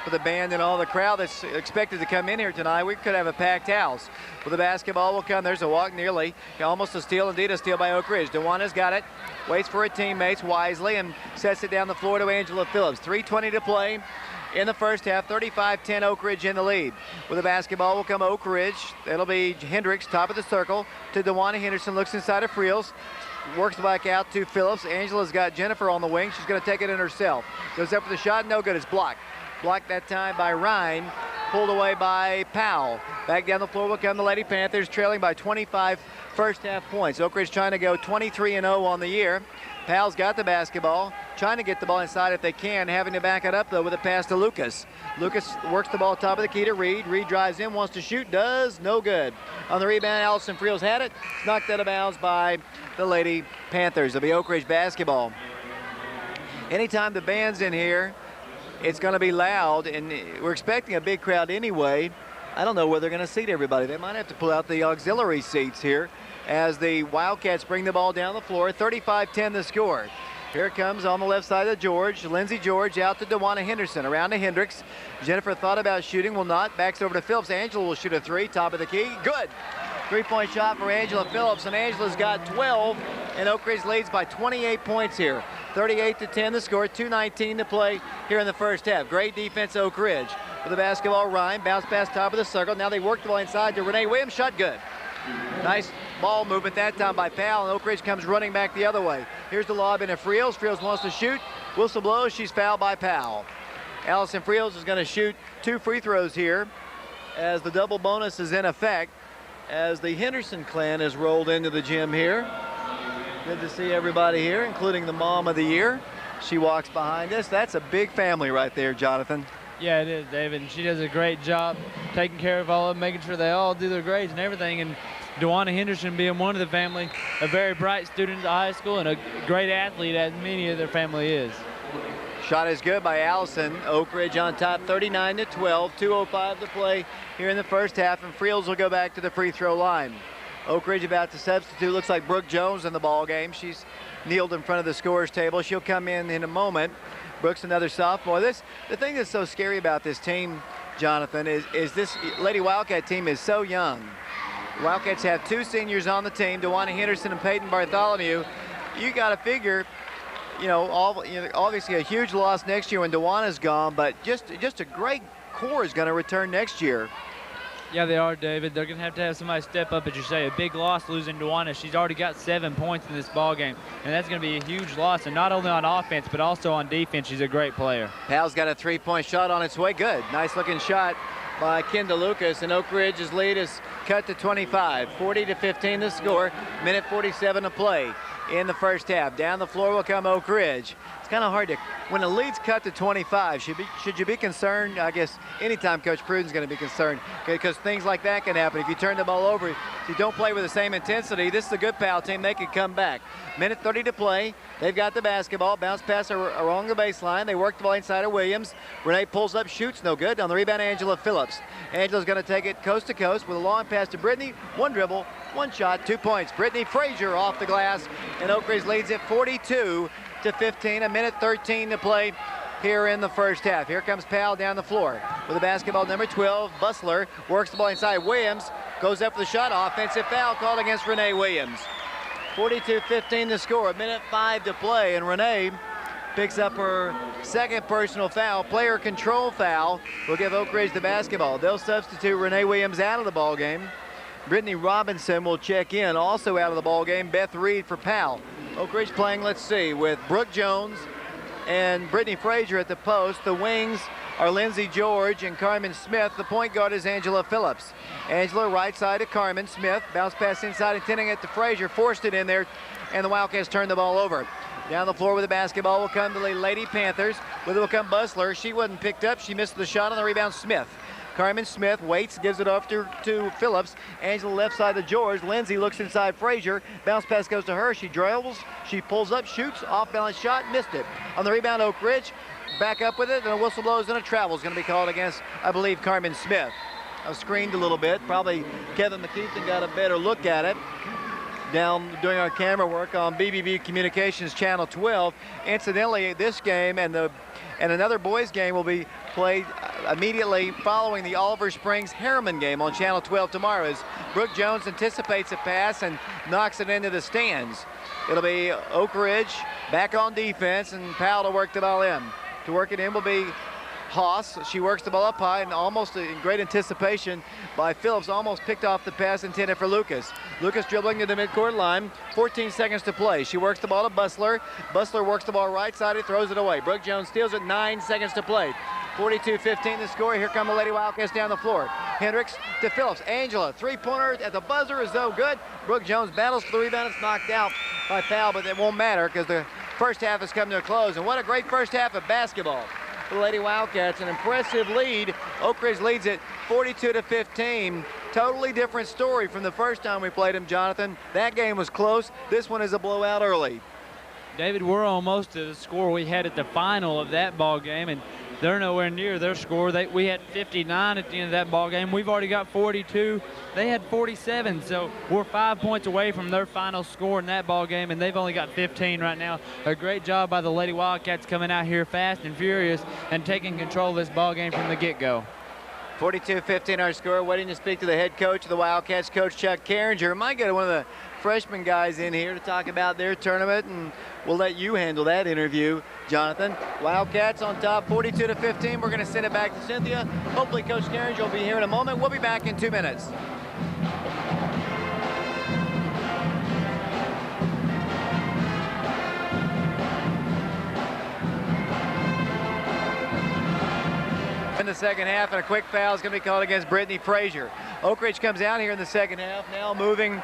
for the band and all the crowd that's expected to come in here tonight. We could have a packed house. Well, the basketball will come. There's a walk nearly. Almost a steal, indeed a steal by Oak Ridge. Dewana's got it. Waits for her teammates wisely and sets it down the floor to Angela Phillips. 3:20 to play in the first half. 35-10, Oak Ridge in the lead. With the basketball will come Oak Ridge. That'll be Hendricks, top of the circle, to Dewana Henderson. Looks inside of Friels. Works back out to Phillips. Angela's got Jennifer on the wing. She's going to take it in herself. Goes up for the shot. No good. It's blocked. Blocked that time by Ryan. Pulled away by Powell. Back down the floor will come the Lady Panthers, trailing by 25 first half points. Oak Ridge trying to go 23-0 on the year. Powell's got the basketball, trying to get the ball inside if they can, having to back it up though with a pass to Lucas. Lucas works the ball top of the key to Reed. Reed drives in, wants to shoot, does, no good. On the rebound, Allison Friels had it. It's knocked out of bounds by the Lady Panthers. It'll be Oak Ridge basketball. Anytime the band's in here, it's going to be loud, and we're expecting a big crowd anyway. I don't know where they're going to seat everybody. They might have to pull out the auxiliary seats here as the Wildcats bring the ball down the floor. 35-10 the score. Here it comes on the left side of George. Lindsey George out to DeWanna Henderson. Around to Hendricks. Jennifer thought about shooting, will not. Backs over to Phillips. Angela will shoot a three. Top of the key. Good. Three-point shot for Angela Phillips, and Angela's got 12, and Oak Ridge leads by 28 points here. 38-10 the score. 2:19 to play here in the first half. Great defense, Oak Ridge. With the basketball, Ryan bounce pass top of the circle. Now they work the ball inside to Renee Williams. Shot good. Nice ball movement that time by Powell, and Oak Ridge comes running back the other way. Here's the lob into Friels. Friels wants to shoot. Whistle blows. She's fouled by Powell. Allison Friels is going to shoot 2 free throws here as the double bonus is in effect as the Henderson clan is rolled into the gym here. Good to see everybody here, including the mom of the year. She walks behind us. That's a big family right there, Jonathan. Yeah, it is, David. And she does a great job taking care of all of them, making sure they all do their grades and everything. And DeWanna Henderson being one of the family, a very bright student at high school and a great athlete, as many of their family is. Shot is good by Allison. Oak Ridge on top, 39-12. 2:05 to play here in the first half, and Friels will go back to the free throw line. Oak Ridge about to substitute. Looks like Brooke Jones in the ball game. She's kneeled in front of the scorer's table. She'll come in a moment. Brooks, another sophomore. The thing that's so scary about this team, Jonathan, is this Lady Wildcat team is so young. The Wildcats have 2 seniors on the team, DeWanna Henderson and Peyton Bartholomew. You got to figure, obviously a huge loss next year when DeWanna's gone, but just a great core is going to return next year. Yeah, they are, David. They're going to have somebody step up, as you say. A big loss losing DeWanna. She's already got 7 points in this ball game, and that's going to be a huge loss, and not only on offense, but also on defense. She's a great player. Powell's got a 3-point shot on its way. Good. Nice-looking shot by Kendall Lucas, and Oak Ridge's lead is cut to 25. 40-15 the score. Minute 47 to play in the first half. Down the floor will come Oak Ridge. It's kind of hard to, when the lead's cut to 25, should you be concerned? I guess anytime Coach Pruden's going to be concerned, because things like that can happen. If you turn the ball over, if you don't play with the same intensity, this is a good Powell team. They could come back. Minute 30 to play. They've got the basketball. Bounce pass along the baseline. They work the ball inside of Williams. Renee pulls up, shoots, no good. On the rebound, Angela Phillips. Angela's going to take it coast to coast with a long pass to Brittany. One dribble, one shot, 2 points. Brittany Frazier off the glass, and Oak Ridge leads it 42-15. A minute 13 to play here in the first half. Here comes Powell down the floor with the basketball. Number 12, Bustler works the ball inside. Williams goes up for the shot. Offensive foul called against Renee Williams. 42-15 the score. A minute 5 to play, and Renee picks up her second personal foul. Player control foul will give Oak Ridge the basketball. They'll substitute Renee Williams out of the ball game. Brittany Robinson will check in. Also out of the ball game, Beth Reed for Powell. Oak Ridge playing, let's see, with Brooke Jones and Brittany Frazier at the post. The wings are Lindsey George and Carmen Smith. The point guard is Angela Phillips. Angela right side to Carmen Smith. Bounce pass inside, intending it to Frazier. Forced it in there, and the Wildcats turned the ball over. Down the floor with the basketball will come the Lady Panthers. With it will come Bustler. She wasn't picked up. She missed the shot on the rebound. Smith. Carmen Smith waits, gives it off to Phillips. Angela left side to George. Lindsay looks inside Frazier. Bounce pass goes to her. She dribbles. She pulls up, shoots. Off balance shot. Missed it. On the rebound, Oak Ridge. Back up with it. And a whistle blows and a travel is going to be called against, I believe, Carmen Smith. I was screened a little bit. Probably Kevin McKeithen got a better look at it down doing our camera work on BBB Communications Channel 12. Incidentally, this game and another boys game will be played immediately following the Oliver Springs Harriman game on Channel 12 tomorrow, as Brooke Jones anticipates a pass and knocks it into the stands. It'll be Oak Ridge back on defense, and Powell to work the ball in. To work it in will be Haas. She works the ball up high, and almost in great anticipation by Phillips, almost picked off the pass intended for Lucas. Lucas dribbling to the midcourt line, 14 seconds to play. She works the ball to Bustler. Bustler works the ball right side, throws it away. Brooke Jones steals it, 9 seconds to play. 42-15 the score. Here come the Lady Wildcats down the floor. Hendricks to Phillips. Angela, three-pointer at the buzzer is no good. Brooke Jones battles for the rebound. It's knocked out by Powell, but it won't matter because the first half has come to a close. And what a great first half of basketball. The Lady Wildcats, an impressive lead. Oak Ridge leads it 42-15. Totally different story from the first time we played them, Jonathan. That game was close. This one is a blowout early. David, we're almost to the score we had at the final of that ball game, and they're nowhere near their score. We had 59 at the end of that ball game. We've already got 42. They had 47, so we're 5 points away from their final score in that ball game, and they've only got 15 right now. A great job by the Lady Wildcats coming out here fast and furious and taking control of this ball game from the get-go. 42-15 our score. Waiting to speak to the head coach of the Wildcats, Coach Chuck Carringer. Might get one of the freshman guys in here to talk about their tournament, and we'll let you handle that interview, Jonathan. Wildcats on top, 42-15. We're going to send it back to Cynthia. Hopefully Coach Carringer will be here in a moment. We'll be back in 2 minutes. In the second half, and a quick foul is going to be called against Brittany Frazier. Oak Ridge comes out here in the second half, now moving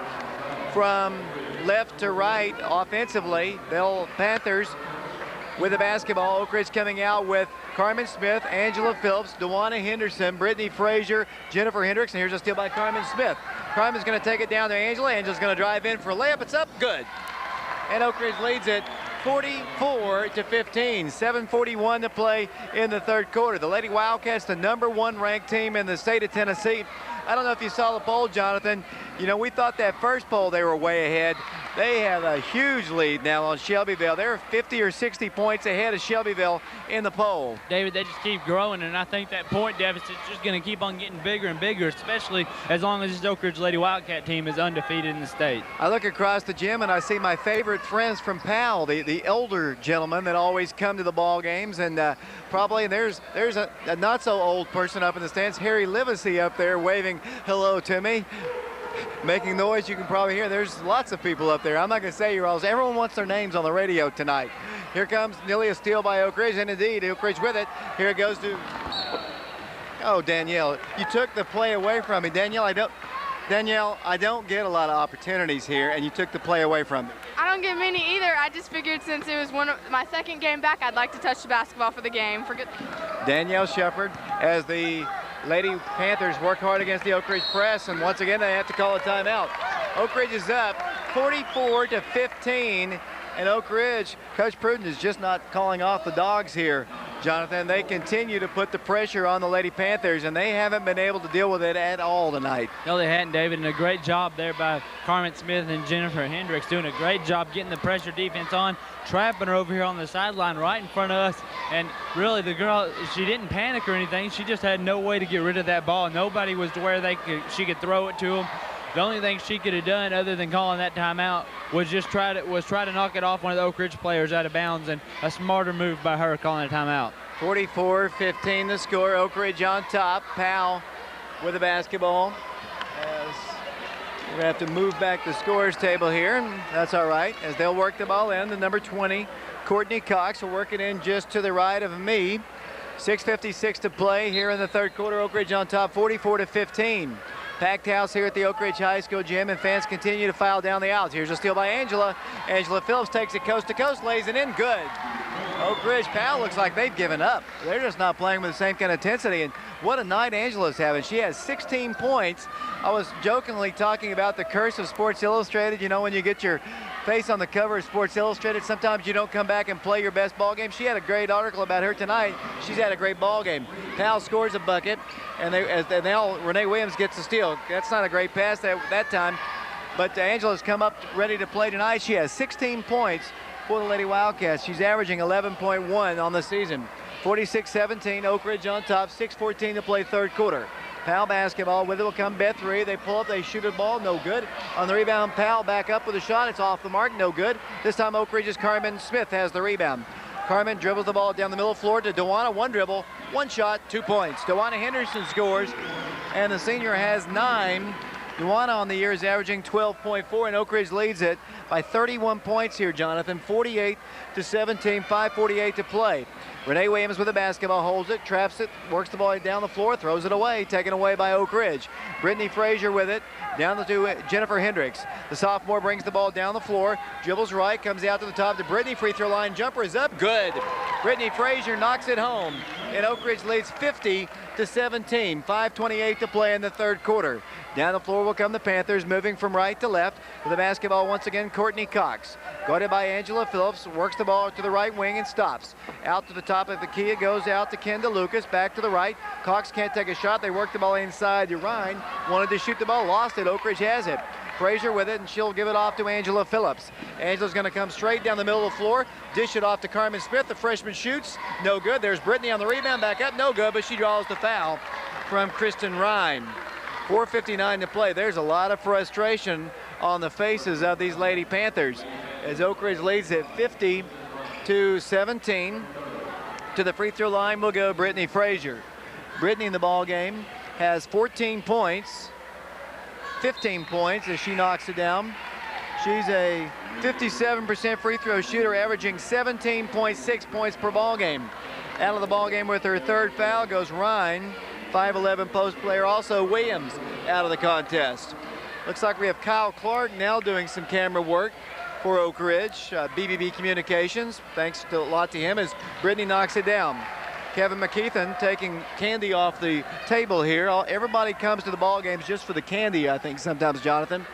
from left to right offensively. Bell Panthers with the basketball. Oak Ridge coming out with Carmen Smith, Angela Phillips, DeWanna Henderson, Brittany Frazier, Jennifer Hendricks, and here's a steal by Carmen Smith. Carmen's going to take it down to Angela. Angela's going to drive in for a layup. It's up, good. And Oak Ridge leads it 44-15, 7:41 to play in the third quarter. The Lady Wildcats, the #1 ranked team in the state of Tennessee. I don't know if you saw the poll, Jonathan. You know, we thought that first poll they were way ahead. They have a huge lead now on Shelbyville. They're 50 or 60 points ahead of Shelbyville in the poll. David, they just keep growing, and I think that point deficit's just going to keep on getting bigger and bigger, especially as long as this Oak Ridge Lady Wildcat team is undefeated in the state. I look across the gym and I see my favorite friends from Powell, the elder gentlemen that always come to the ball games, and probably there's a not so old person up in the stands, Harry Livesey up there waving hello to me, making noise. You can probably hear there's lots of people up there. I'm not going to say you're all. Everyone wants their names on the radio tonight. Here comes nearly a steal by Oak Ridge, and indeed Oak Ridge with it. Here it goes to, oh, Danielle, you took the play away from me. Danielle, I don't get a lot of opportunities here, and you took the play away from me. I don't get many either. I just figured since it was my second game back, I'd like to touch the basketball for the game. Danielle Shepard, as the Lady Panthers work hard against the Oak Ridge press, and once again they have to call a timeout. Oak Ridge is up 44-15, and Oak Ridge, Coach Pruden is just not calling off the dogs here, Jonathan. They continue to put the pressure on the Lady Panthers, and they haven't been able to deal with it at all tonight. No, they hadn't, David, and a great job there by Carmen Smith and Jennifer Hendricks, doing a great job getting the pressure defense on, trapping her over here on the sideline right in front of us. And really, the girl, she didn't panic or anything. She just had no way to get rid of that ball. Nobody was to where she could throw it to them. The only thing she could have done other than calling that timeout was just try to knock it off one of the Oak Ridge players out of bounds, and a smarter move by her calling a timeout. 44-15 the score. Oak Ridge on top. Powell with the basketball. As we're going to have to move back the scorers table here, and that's all right, as they'll work the ball in. The number 20, Courtney Cox, will work it in just to the right of me. 6:56 to play here in the third quarter. Oak Ridge on top, 44-15. Packed house here at the Oak Ridge High School gym, and fans continue to file down the aisles. Here's a steal by Angela. Angela Phillips takes it coast to coast, lays it in, good. Oak Ridge, Powell looks like they've given up. They're just not playing with the same kind of intensity, and what a night Angela's having. She has 16 points. I was jokingly talking about the curse of Sports Illustrated. You know, when you get your face on the cover of Sports Illustrated, sometimes you don't come back and play your best ball game. She had a great article about her tonight. She's had a great ball game. Powell scores a bucket, and Renee Williams gets a steal. That's not a great pass that time, but Angela's come up ready to play tonight. She has 16 points for the Lady Wildcats. She's averaging 11.1 on the season. 46-17, Oak Ridge on top, 6:14 to play third quarter. Powell basketball, with it will come Beth Reed. They pull up, they shoot a ball, no good. On the rebound, Powell back up with a shot. It's off the mark, no good. This time Oak Ridge's Carmen Smith has the rebound. Carmen dribbles the ball down the middle of the floor to DeWanna. One dribble, one shot, 2 points. DeWanna Henderson scores, and the senior has 9. DeWanna on the year is averaging 12.4, and Oak Ridge leads it by 31 points here, Jonathan. 48-17, 5:48 to play. Renee Williams with the basketball, holds it, traps it, works the ball down the floor, throws it away, taken away by Oak Ridge. Brittany Frazier with it, down to Jennifer Hendricks. The sophomore brings the ball down the floor, dribbles right, comes out to the top to Brittany, free throw line, jumper is up, good. Brittany Frazier knocks it home. and Oak Ridge leads 50-17. 5:28 to play in the third quarter. Down the floor will come the Panthers, moving from right to left. With the basketball once again, Courtney Cox. Guarded by Angela Phillips, works the ball to the right wing and stops. Out to the top of the key, it goes out to Kendall Lucas, back to the right. Cox can't take a shot. They work the ball inside to Ryan. Wanted to shoot the ball, lost it. Oak Ridge has it. Frazier with it, and she'll give it off to Angela Phillips. Angela's going to come straight down the middle of the floor, dish it off to Carmen Smith. The freshman shoots, no good. There's Brittany on the rebound, back up, no good, but she draws the foul from Kristen Ryan. 4:59 to play. There's a lot of frustration on the faces of these Lady Panthers as Oak Ridge leads at 50-17. To the free throw line will go Brittany Frazier. Brittany in the ball game has 14 points. 15 points as she knocks it down. She's a 57% free throw shooter, averaging 17.6 points per ball game. Out of the ball game with her third foul goes Ryan, 5'11" post player. Also Williams out of the contest. Looks like we have Kyle Clark now doing some camera work for Oak Ridge, BBB Communications. Thanks a lot to him as Brittany knocks it down. Kevin McKeithen taking candy off the table here. Everybody comes to the ball games just for the candy, I think, sometimes, Jonathan.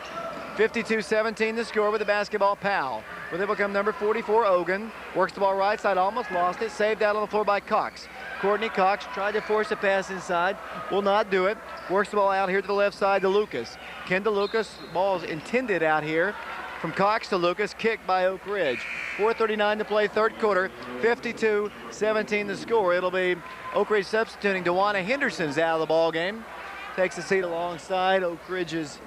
52-17 the score with the basketball. Powell. With it will come number 44, Ogun. Works the ball right side, almost lost it. Saved out on the floor by Cox. Courtney Cox tried to force a pass inside. Will not do it. Works the ball out here to the left side to Lucas. Kendall Lucas, ball is intended out here. From Cox to Lucas, kicked by Oak Ridge. 4:39 to play, third quarter. 52-17 the score. It'll be Oak Ridge substituting. Dewana Henderson's out of the ball game. Takes a seat alongside Oak Ridge's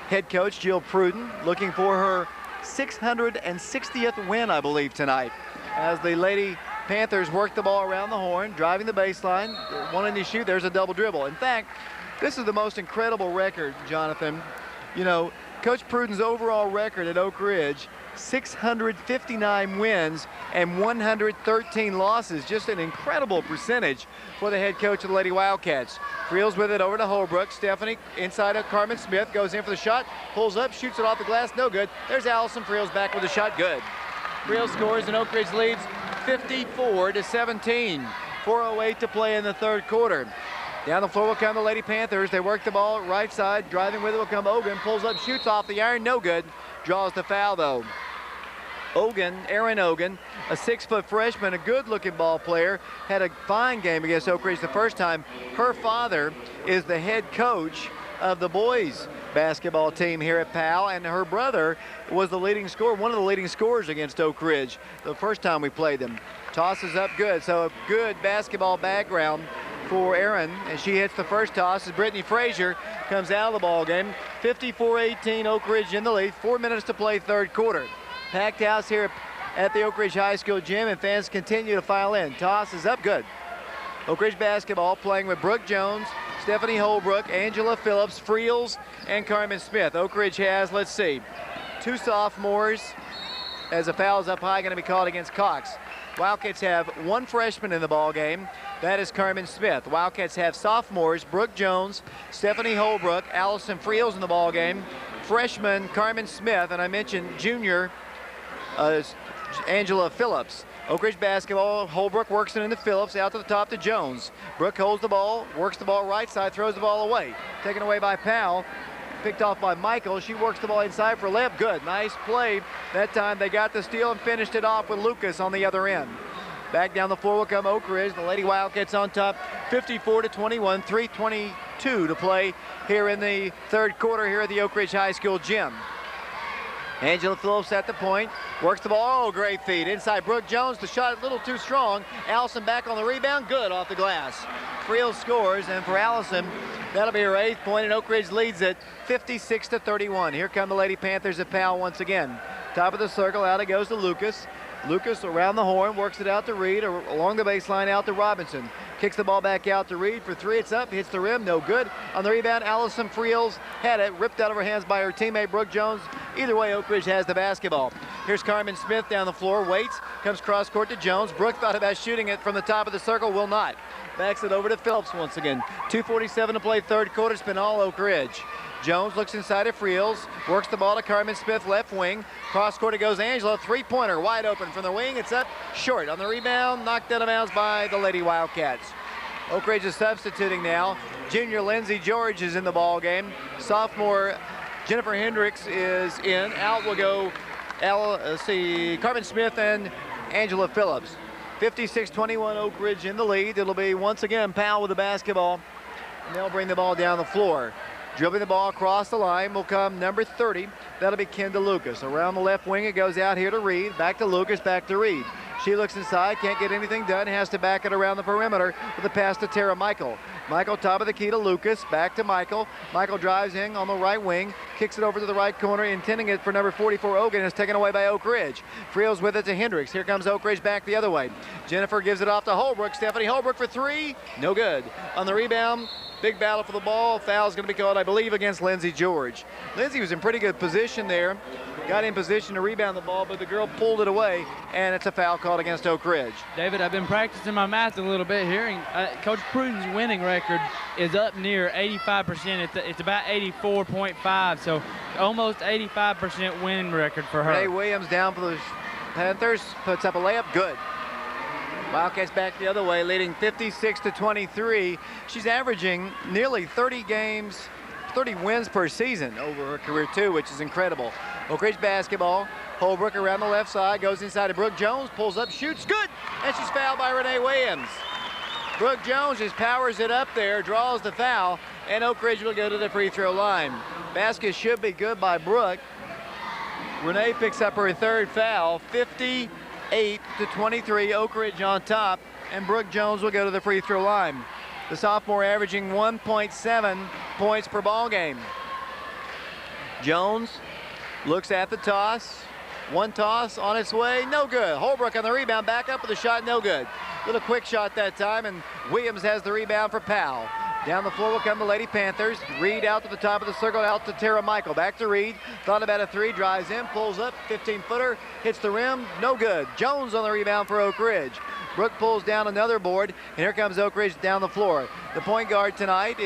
head coach, Jill Pruden, looking for her 660th win, I believe, tonight. As the Lady Panthers work the ball around the horn, driving the baseline, wanting to shoot. There's a double dribble. In fact, this is the most incredible record, Jonathan. You know, Coach Pruden's overall record at Oak Ridge, 659 wins and 113 losses. Just an incredible percentage for the head coach of the Lady Wildcats. Friels with it over to Holbrook. Stephanie inside of Carmen Smith, goes in for the shot, pulls up, shoots it off the glass, no good. There's Allison Friels back with the shot, good. Friels scores and Oak Ridge leads 54-17. 4:08 to play in the third quarter. Down the floor will come the Lady Panthers. They work the ball right side. Driving with it will come Ogun. Pulls up, shoots off the iron. No good. Draws the foul, though. Ogun, Erin Ogun, a 6-foot freshman, a good-looking ball player, had a fine game against Oak Ridge the first time. Her father is the head coach of the boys basketball team here at Powell, and her brother was the leading scorer, one of the leading scorers against Oak Ridge the first time we played them. Tosses up good, so a good basketball background for Erin, and she hits the first toss as Brittany Frazier comes out of the ball game. 54-18, Oak Ridge in the lead. 4 minutes to play, third quarter. Packed house here at the Oak Ridge High School gym, and fans continue to file in. Toss is up good. Oak Ridge basketball playing with Brooke Jones, Stephanie Holbrook, Angela Phillips, Friels, and Carmen Smith. Oak Ridge has, let's see, 2 sophomores, as a foul is up high, going to be called against Cox. Wildcats have 1 freshman in the ball game. That is Carmen Smith. Wildcats have sophomores Brooke Jones, Stephanie Holbrook, Allison Friels in the ball game. Freshman Carmen Smith, and I mentioned junior Angela Phillips. Oak Ridge basketball, Holbrook works it into Phillips, out to the top to Jones. Brooke holds the ball, works the ball right side, throws the ball away. Taken away by Powell. Picked off by Michael. She works the ball inside for a layup. Good. Nice play. That time they got the steal and finished it off with Lucas on the other end. Back down the floor will come Oak Ridge. The Lady Wildcats on top 54-21. 3:22 to play here in the third quarter here at the Oak Ridge High School gym. Angela Phillips at the point, works the ball, oh, great feed. Inside Brooke Jones, the shot a little too strong. Allison back on the rebound, good off the glass. Friels scores, and for Allison, that'll be her 8th point, and Oak Ridge leads it 56-31. Here come the Lady Panthers at Powell once again. Top of the circle, out it goes to Lucas. Lucas around the horn, works it out to Reed, along the baseline out to Robinson. Kicks the ball back out to Reed for 3. It's up, hits the rim, no good. On the rebound, Allison Friels had it, ripped out of her hands by her teammate Brooke Jones. Either way, Oak Ridge has the basketball. Here's Carmen Smith down the floor, waits, Comes cross court to Jones. Brooke thought about shooting it from the top of the circle, will not. Backs it over to Phillips once again. 2:47 to play third quarter. It's been all Oak Ridge. Jones looks inside to Friels, works the ball to Carmen Smith, left wing. Cross court it goes Angela, three-pointer, wide open from the wing. It's up short on the rebound, knocked out of bounds by the Lady Wildcats. Oak Ridge is substituting now. Junior Lindsey George is in the ball game. Sophomore Jennifer Hendricks is in. Out will go Carmen Smith and Angela Phillips. 56-21 Oak Ridge in the lead. It'll be once again Powell with the basketball. And they'll bring the ball down the floor. Dribbling the ball across the line will come number 30. That'll be Kendall Lucas. Around the left wing, it goes out here to Reed. Back to Lucas, back to Reed. She looks inside, can't get anything done, has to back it around the perimeter with a pass to Tara Michael. Michael, top of the key to Lucas, back to Michael. Michael drives in on the right wing, kicks it over to the right corner, intending it for number 44, Ogan. It's taken away by Oak Ridge. Friels with it to Hendricks. Here comes Oak Ridge back the other way. Jennifer gives it off to Holbrook. Stephanie Holbrook for three, no good. On the rebound, big battle for the ball. Foul's going to be called, I believe, against Lindsey George. Lindsey was in pretty good position there. Got in position to rebound the ball, but the girl pulled it away, and it's a foul called against Oak Ridge. David, I've been practicing my math a little bit here, and Coach Pruden's winning record is up near 85%. It's about 84.5, so almost 85% winning record for her. Renee Williams down for the Panthers, puts up a layup, good. Wildcats back the other way, leading 56-23. She's averaging nearly 30 wins per season over her career too, which is incredible. Oak Ridge basketball. Holbrook around the left side, goes inside to Brooke Jones, pulls up, shoots, good! And she's fouled by Renee Williams. Brooke Jones just powers it up there, draws the foul, and Oak Ridge will go to the free throw line. Basket should be good by Brooke. Renee picks up her third foul, 58-23, Oak Ridge on top, and Brooke Jones will go to the free throw line. The sophomore averaging 1.7 points per ball game. Jones looks at the toss. One toss on its way, no good. Holbrook on the rebound, back up with a shot, no good. Little quick shot that time, and Williams has the rebound for Powell. Down the floor will come the Lady Panthers. Reed out to the top of the circle, out to Tara Michael. Back to Reed, thought about a three, drives in, pulls up, 15-footer, hits the rim, no good. Jones on the rebound for Oak Ridge. Brooke pulls down another board, and here comes Oak Ridge down the floor. The point guard tonight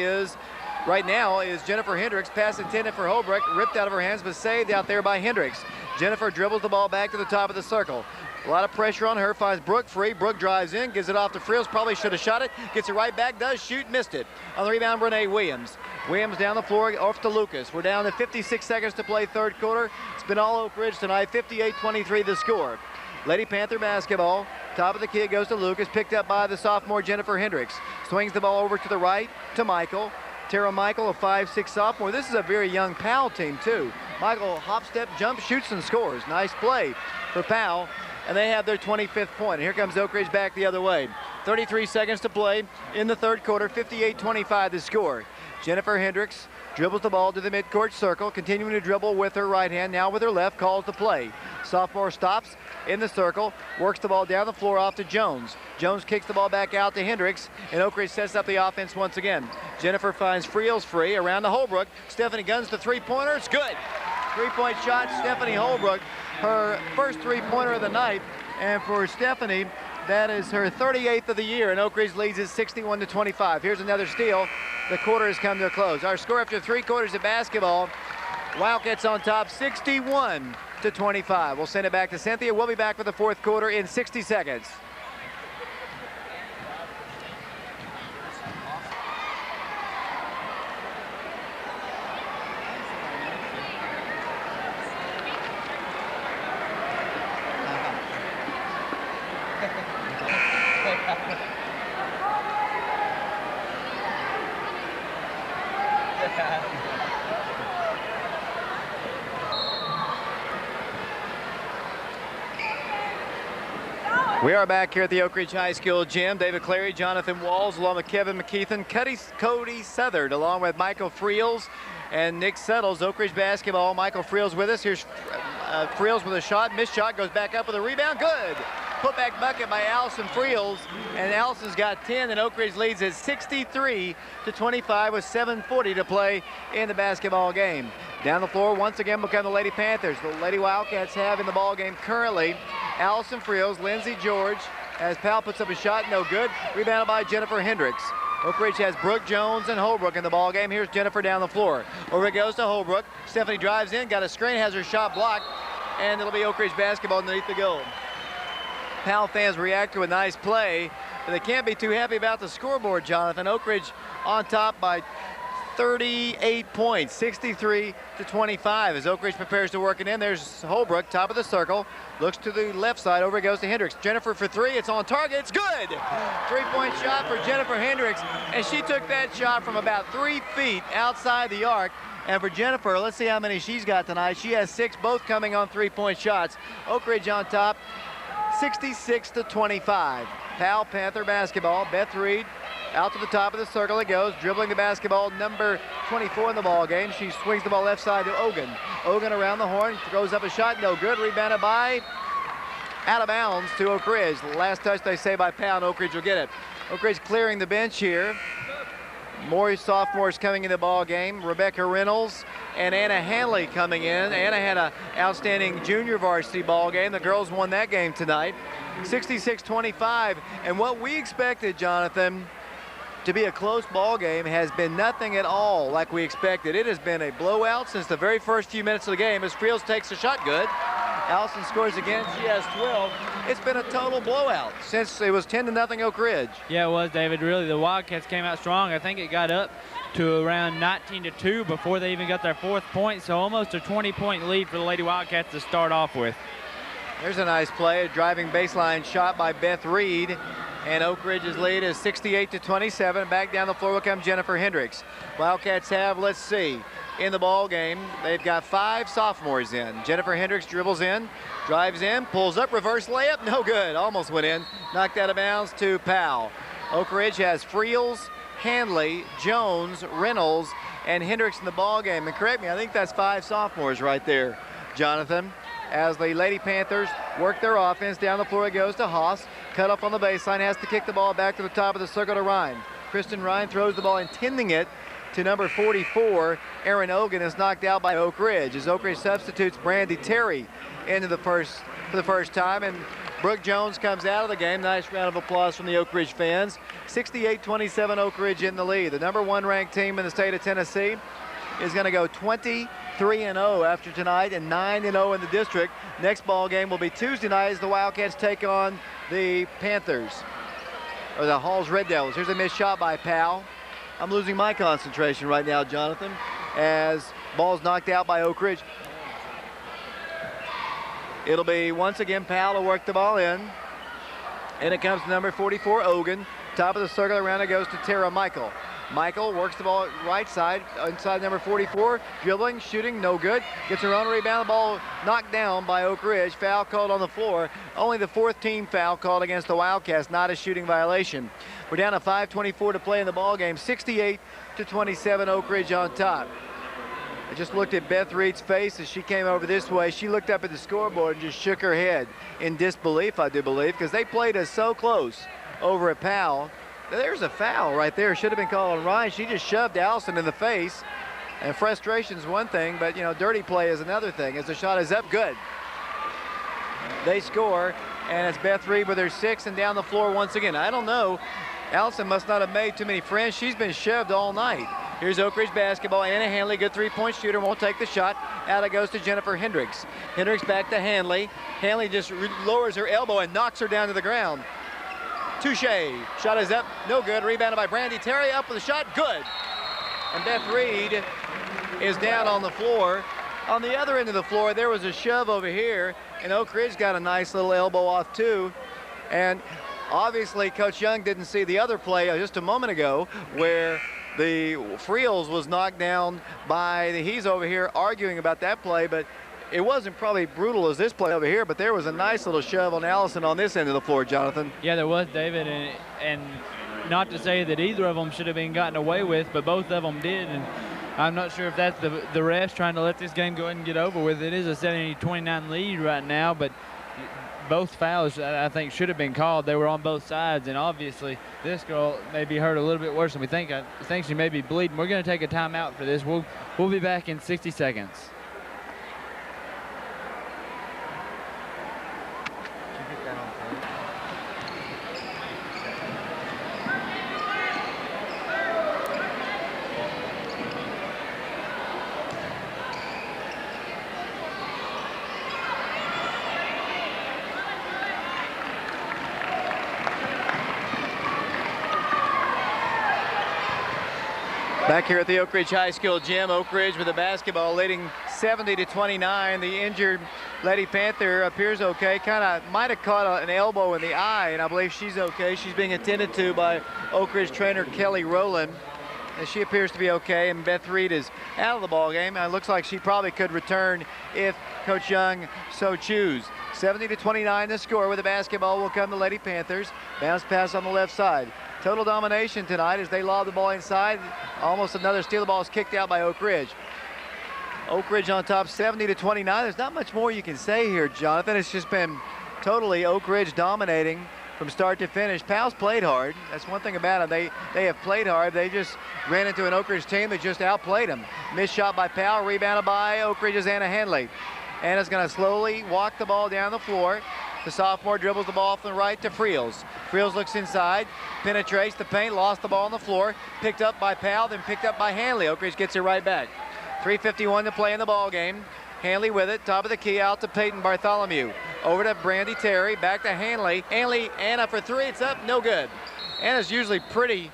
right now is Jennifer Hendricks. Pass intended for Holbrook, ripped out of her hands, but saved out there by Hendricks. Jennifer dribbles the ball back to the top of the circle. A lot of pressure on her, finds Brooke free. Brooke drives in, gives it off to Friels, probably should have shot it, gets it right back, does shoot, missed it. On the rebound, Renee Williams. Williams down the floor, off to Lucas. We're down to 56 seconds to play third quarter. It's been all Oak Ridge tonight, 58-23 the score. Lady Panther basketball, top of the key goes to Lucas, picked up by the sophomore Jennifer Hendricks. Swings the ball over to the right to Michael. Tara Michael, a 5'6" sophomore. This is a very young Powell team too. Michael hop, step, jump, shoots, and scores. Nice play for Powell, and they have their 25th point. Here comes Oak Ridge back the other way. 33 seconds to play in the third quarter, 58-25 the score. Jennifer Hendricks dribbles the ball to the midcourt circle, continuing to dribble with her right hand, now with her left, calls the play. Sophomore stops in the circle, works the ball down the floor off to Jones. Jones kicks the ball back out to Hendricks, and Oak Ridge sets up the offense once again. Jennifer finds Friels free around to Holbrook. Stephanie guns the three-pointer, it's good. Three-point shot, Stephanie Holbrook, her first three-pointer of the night, and for Stephanie, that is her 38th of the year, and Oak Ridge leads it 61-25. Here's another steal. The quarter has come to a close. Our score after 3 quarters of basketball, Wildcats on top, 61-25. We'll send it back to Cynthia. We'll be back for the fourth quarter in 60 seconds. We are back here at the Oak Ridge High School gym. David Clary, Jonathan Walls, along with Kevin McKeithen, Cody Southard, along with Michael Friels and Nick Settles. Oak Ridge basketball. Michael Friels with us. Here's Friels with a shot. Missed shot. Goes back up with a rebound. Good. Putback bucket by Allison Friels. And Allison's got 10, and Oak Ridge leads at 63-25 with 7:40 to play in the basketball game. Down the floor once again will come the Lady Panthers. The Lady Wildcats have in the ball game currently Allison Friels. Lindsey George, as Powell puts up a shot, no good. Rebounded by Jennifer Hendricks. Oak Ridge has Brooke Jones and Holbrook in the ball game. Here's Jennifer down the floor. Over it goes to Holbrook. Stephanie drives in, got a screen, has her shot blocked, and it'll be Oak Ridge basketball underneath the goal. Powell fans react to a nice play, but they can't be too happy about the scoreboard, Jonathan. Oak Ridge on top by 38 points, 63-25 as Oak Ridge prepares to work it in. There's Holbrook, top of the circle, looks to the left side, over it goes to Hendricks. Jennifer for three, it's on target, it's good! Three-point shot for Jennifer Hendricks, and she took that shot from about 3 feet outside the arc. And for Jennifer, let's see how many she's got tonight. She has 6, both coming on three-point shots. Oak Ridge on top, 66-25. Powell Panther basketball. Beth Reed out to the top of the circle it goes, dribbling the basketball, number 24 in the ball game. She swings the ball left side to Ogun. Ogun around the horn, throws up a shot, no good. Rebounded by, out of bounds to Oak Ridge. The last touch they say by Powell, and Oak Ridge will get it. Oak Ridge clearing the bench here. More sophomores coming in the ball game. Rebecca Reynolds and Anna Hanley coming in. Anna had an outstanding junior varsity ball game. The girls won that game tonight, 66-25. And what we expected, Jonathan, to be a close ball game has been nothing at all like we expected. It has been a blowout since the very first few minutes of the game as Friels takes a shot good. Allison scores again. She has 12. It's been a total blowout since it was 10-0 Oak Ridge. Yeah, it was, David. Really, the Wildcats came out strong. I think it got up to around 19-2 before they even got their 4th point, so almost a 20-point lead for the Lady Wildcats to start off with. There's a nice play, a driving baseline shot by Beth Reed, and Oak Ridge's lead is 68-27. Back down the floor will come Jennifer Hendricks. Wildcats have, let's see, in the ball game, they've got 5 sophomores in. Jennifer Hendricks dribbles in, drives in, pulls up, reverse layup, no good, almost went in. Knocked out of bounds to Powell. Oak Ridge has Friels, Hanley, Jones, Reynolds, and Hendricks in the ball game. And correct me, I think that's 5 sophomores right there, Jonathan. As the Lady Panthers work their offense, down the floor it goes to Haas. Cut off on the baseline, has to kick the ball back to the top of the circle to Ryan. Kristen Ryan throws the ball, intending it to number 44. Erin Ogun is knocked out by Oak Ridge as Oak Ridge substitutes Brandy Terry into the for the first time, and Brooke Jones comes out of the game. Nice round of applause from the Oak Ridge fans. 68-27 Oak Ridge in the lead. The number 1 ranked team in the state of Tennessee is going to go 23-0 after tonight and 9-0 in the district. Next ball game will be Tuesday night as the Wildcats take on the Panthers, or the Halls Red Devils. Here's a missed shot by Powell. I'm losing my concentration right now, Jonathan, as ball's knocked out by Oak Ridge. It'll be once again Powell to work the ball in, and it comes to number 44, Ogun. Top of the circle, around it goes to Tara Michael. Michael works the ball right side, inside number 44, dribbling, shooting, no good. Gets her own rebound, the ball knocked down by Oak Ridge. Foul called on the floor. Only the 4th team foul called against the Wildcats, not a shooting violation. We're down to 5:24 to play in the ball game. 68-27 Oak Ridge on top. I just looked at Beth Reed's face as she came over this way. She looked up at the scoreboard and just shook her head in disbelief, I do believe, because they played us so close over at Powell. There's a foul right there. Should have been called on Ryan. She just shoved Allison in the face. And frustration's one thing, but, you know, dirty play is another thing. As the shot is up, good. They score, and it's Beth Reed with her 6 and down the floor once again. I don't know. Allison must not have made too many friends. She's been shoved all night. Here's Oak Ridge basketball. Anna Hanley, good 3-point shooter, won't take the shot. Out it goes to Jennifer Hendricks. Hendricks back to Hanley. Hanley just lowers her elbow and knocks her down to the ground. Touche. Shot is up, no good. Rebounded by Brandy Terry, up with a shot, good. And Beth Reed is down on the floor. On the other end of the floor, there was a shove over here, and Oak Ridge got a nice little elbow off too. And obviously, Coach Young didn't see the other play just a moment ago where the Friels was knocked down by the He's over here arguing about that play, but it wasn't probably brutal as this play over here, but there was a nice little shove on Allison on this end of the floor, Jonathan. Yeah, there was, David, and not to say that either of them should have been gotten away with, but both of them did, and I'm not sure if that's the refs trying to let this game go ahead and get over with. It is a 70-29 lead right now, but both fouls, I think, should have been called. They were on both sides, and obviously this girl may be hurt a little bit worse than we think. I think she may be bleeding. We're going to take a timeout for this. We'll be back in 60 seconds. Back here at the Oak Ridge High School gym, Oak Ridge with the basketball leading 70-29. The injured Lady Panther appears okay. Kind of might have caught an elbow in the eye, and I believe she's okay. She's being attended to by Oak Ridge trainer Kelly Rowland, and she appears to be okay. And Beth Reed is out of the ball game. It looks like she probably could return if Coach Young so choose. 70-29 the score. With the basketball will come the Lady Panthers. Bounce pass on the left side. Total domination tonight as they lob the ball inside. Almost another steal. The ball is kicked out by Oak Ridge. Oak Ridge on top 70-29. There's not much more you can say here, Jonathan. It's just been totally Oak Ridge dominating from start to finish. Powell's played hard. That's one thing about them. They have played hard. They just ran into an Oak Ridge team that just outplayed them. Missed shot by Powell, rebounded by Oak Ridge's Anna Henley. Anna's going to slowly walk the ball down the floor. The sophomore dribbles the ball from the right to Friels. Friels looks inside, penetrates the paint, lost the ball on the floor, picked up by Powell, then picked up by Hanley. Oak Ridge gets it right back. 3:51 to play in the ball game. Hanley with it, top of the key, out to Peyton Bartholomew. Over to Brandy Terry, back to Hanley. Anna for three, it's up, no good. Anna's usually pretty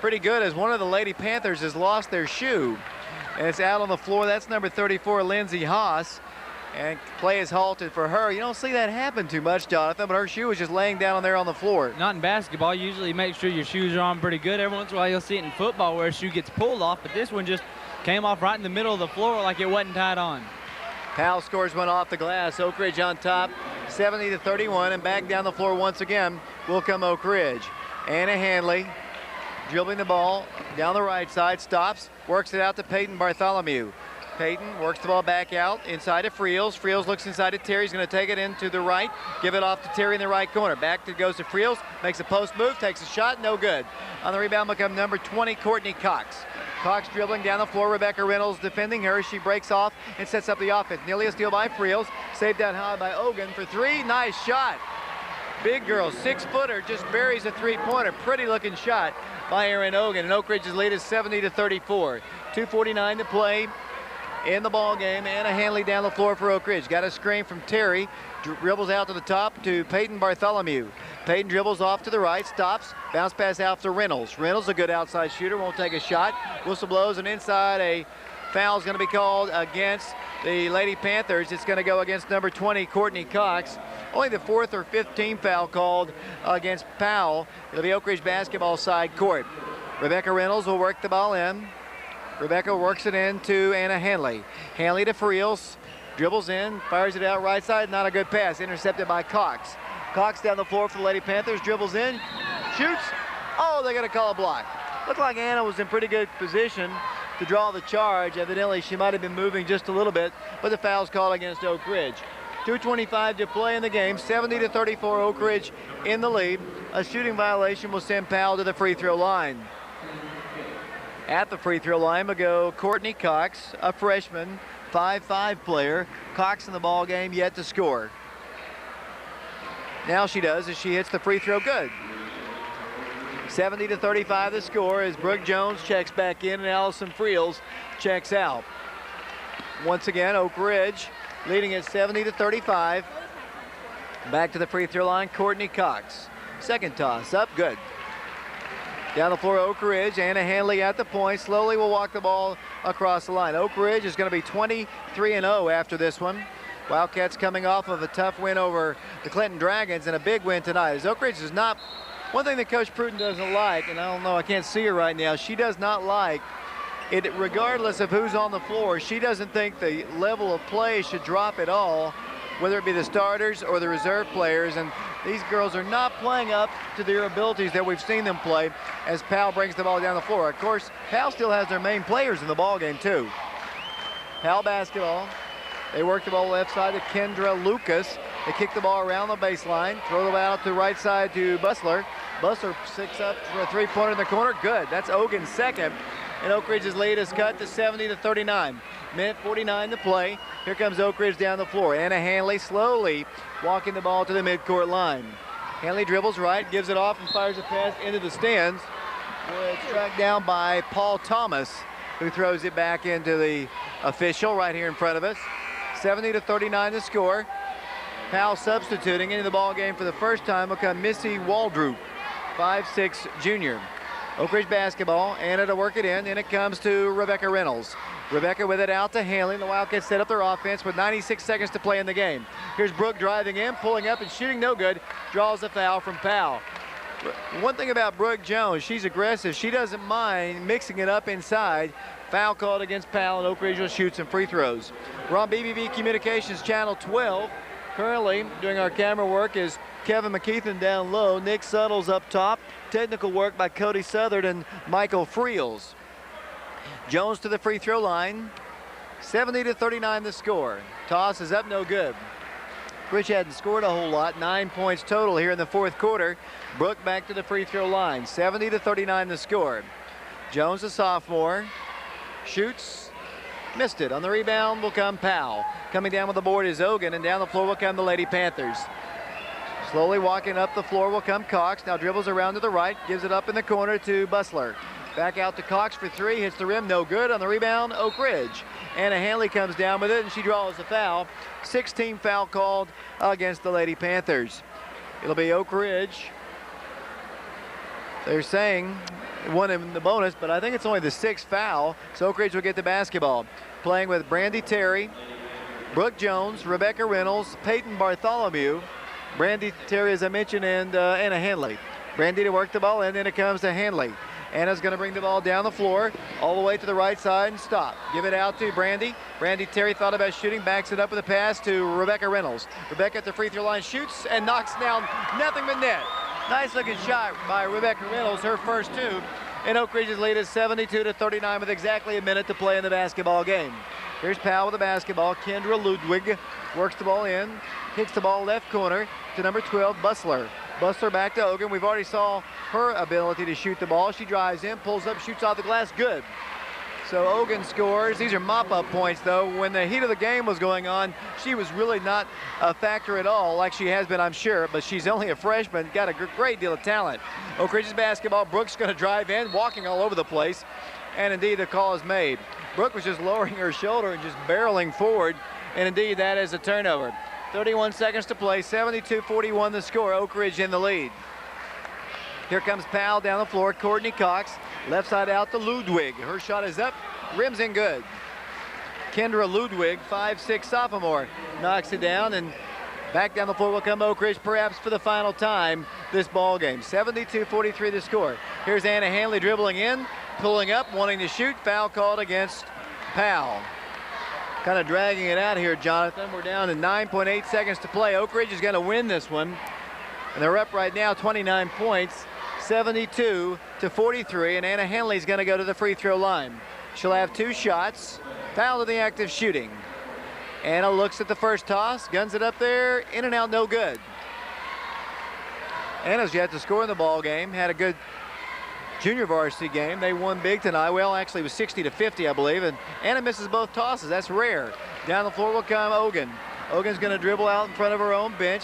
good, as one of the Lady Panthers has lost their shoe. And it's out on the floor. That's number 34, Lindsay Haas. And play is halted for her. You don't see that happen too much, Jonathan, but her shoe was just laying down there on the floor. Not in basketball. Usually you make sure your shoes are on pretty good. Every once in a while you'll see it in football where a shoe gets pulled off, but this one just came off right in the middle of the floor like it wasn't tied on. Powell scores one off the glass. Oak Ridge on top, 70-31, and back down the floor once again will come Oak Ridge. Anna Hanley dribbling the ball down the right side, stops, works it out to Peyton Bartholomew. Peyton works the ball back out inside of Friels. Friels looks inside of Terry. He's going to take it into the right, give it off to Terry in the right corner. Back goes to Friels, makes a post move, takes a shot, no good. On the rebound will come number 20, Courtney Cox. Cox dribbling down the floor. Rebecca Reynolds defending her. She breaks off and sets up the offense. Nearly a steal by Friels. Saved down high by Ogun for three. Nice shot. Big girl, 6-footer, just buries a three-pointer. Pretty looking shot by Erin Ogun. And Oak Ridge's lead is 70-34. 2:49 to play in the ball game. Anna Hanley down the floor for Oak Ridge. Got a screen from Terry. Dribbles out to the top to Peyton Bartholomew. Peyton dribbles off to the right, stops, bounce pass out to Reynolds. Reynolds, a good outside shooter, won't take a shot. Whistle blows, and inside a foul is going to be called against the Lady Panthers. It's going to go against number 20, Courtney Cox. Only the 4th or 5th team foul called against Powell. It'll be Oak Ridge basketball side court. Rebecca Reynolds will work the ball in. Rebecca works it in to Anna Hanley. Hanley to Friels, dribbles in, fires it out right side, not a good pass, intercepted by Cox. Cox down the floor for the Lady Panthers, dribbles in, shoots. Oh, they're going to call a block. Looked like Anna was in pretty good position to draw the charge. Evidently, she might have been moving just a little bit, but the foul's called against Oak Ridge. 2:25 to play in the game, 70-34, Oak Ridge in the lead. A shooting violation will send Powell to the free throw line. At the free throw line will go Courtney Cox, a freshman, 5'5" player. Cox in the ball game, yet to score. Now she does as she hits the free throw good. 70-35 the score as Brooke Jones checks back in and Allison Friels checks out. Once again, Oak Ridge leading at 70-35. Back to the free throw line, Courtney Cox. Second toss up, good. Down the floor, Oak Ridge. Anna Hanley at the point. Slowly will walk the ball across the line. Oak Ridge is going to be 23-0 after this one. Wildcats coming off of a tough win over the Clinton Dragons and a big win tonight. As Oak Ridge is not, one thing that Coach Pruden doesn't like, and I don't know, I can't see her right now, she does not like it, regardless of who's on the floor, she doesn't think the level of play should drop at all, whether it be the starters or the reserve players. And these girls are not playing up to their abilities that we've seen them play as Powell brings the ball down the floor. Of course, Powell still has their main players in the ball game too. Powell basketball. They work the ball left side to Kendra Lucas. They kick the ball around the baseline, throw the ball out to the right side to Bustler. Bustler six up for a three-pointer in the corner. Good. That's Ogun's second. And Oak Ridge's lead is cut to 70-39. Minute 49 to play. Here comes Oak Ridge down the floor. Anna Hanley slowly walking the ball to the midcourt line. Hanley dribbles right, gives it off, and fires a pass into the stands. It's tracked down by Paul Thomas, who throws it back into the official right here in front of us. 70-39 the score. Powell substituting into the ball game for the first time will come Missy Waldroop, 5'6" junior. Oak Ridge basketball. Anna to work it in, and it comes to Rebecca Reynolds. Rebecca with it out to Hanley. The Wildcats set up their offense with 96 seconds to play in the game. Here's Brooke driving in, pulling up and shooting no good. Draws a foul from Powell. One thing about Brooke Jones, she's aggressive. She doesn't mind mixing it up inside. Foul called against Powell, and Oak Ridge will shoot some free throws. We're on BBB Communications Channel 12. Currently doing our camera work is Kevin McKeithen down low. Nick Suttles up top. Technical work by Cody Southard and Michael Friels. Jones to the free throw line. 70-39 the score. Toss is up, no good. Rich hadn't scored a whole lot. 9 points total here in the fourth quarter. Brooke back to the free throw line. 70-39 the score. Jones, a sophomore, shoots, missed it. On the rebound will come Powell. Coming down with the board is Ogun, and down the floor will come the Lady Panthers. Slowly walking up the floor will come Cox. Now dribbles around to the right, gives it up in the corner to Bustler. Back out to Cox for three, hits the rim, no good. On the rebound, Oak Ridge. Anna Hanley comes down with it, and she draws a foul. 16 foul called against the Lady Panthers. It'll be Oak Ridge. They're saying one in the bonus, but I think it's only the sixth foul, so Oak Ridge will get the basketball. Playing with Brandy Terry, Brooke Jones, Rebecca Reynolds, Peyton Bartholomew, Brandy Terry, as I mentioned, and Anna Hanley. Brandy to work the ball, and then it comes to Hanley. Anna's going to bring the ball down the floor, all the way to the right side and stop. Give it out to Brandy. Brandy Terry thought about shooting, backs it up with a pass to Rebecca Reynolds. Rebecca at the free throw line shoots and knocks down nothing but net. Nice looking shot by Rebecca Reynolds, her first two. And Oak Ridge's lead is 72-39 with exactly a minute to play in the basketball game. Here's Powell with the basketball. Kendra Ludwig works the ball in, kicks the ball left corner to number 12, Bustler. Bustler back to Ogun. We've already saw her ability to shoot the ball. She drives in, pulls up, shoots off the glass, good. So Ogun scores. These are mop-up points, though. When the heat of the game was going on, she was really not a factor at all, like she has been, I'm sure, but she's only a freshman, got a great deal of talent. Oak Ridge's basketball. Brooke's going to drive in, walking all over the place, and indeed the call is made. Brooke was just lowering her shoulder and just barreling forward, and indeed that is a turnover. 31 seconds to play, 72-41 the score, Oak Ridge in the lead. Here comes Powell down the floor, Courtney Cox, left side out to Ludwig. Her shot is up, rims in good. Kendra Ludwig, 5'6" sophomore, knocks it down, and back down the floor will come Oak Ridge, perhaps for the final time this ball game. 72-43 the score. Here's Anna Hanley dribbling in, pulling up, wanting to shoot, foul called against Powell. Kind of dragging it out here, Jonathan. We're down to 9.8 seconds to play. Oak Ridge is going to win this one. And they're up right now 29 points, 72-43. And Anna Hanley's going to go to the free throw line. She'll have two shots. Foul to the act of shooting. Anna looks at the first toss, guns it up there, in and out, no good. Anna's yet to score in the ball game. Had a good junior varsity game. They won big tonight. Well, actually it was 60-50, I believe, and Anna misses both tosses. That's rare. Down the floor will come Ogun. Ogun's going to dribble out in front of her own bench,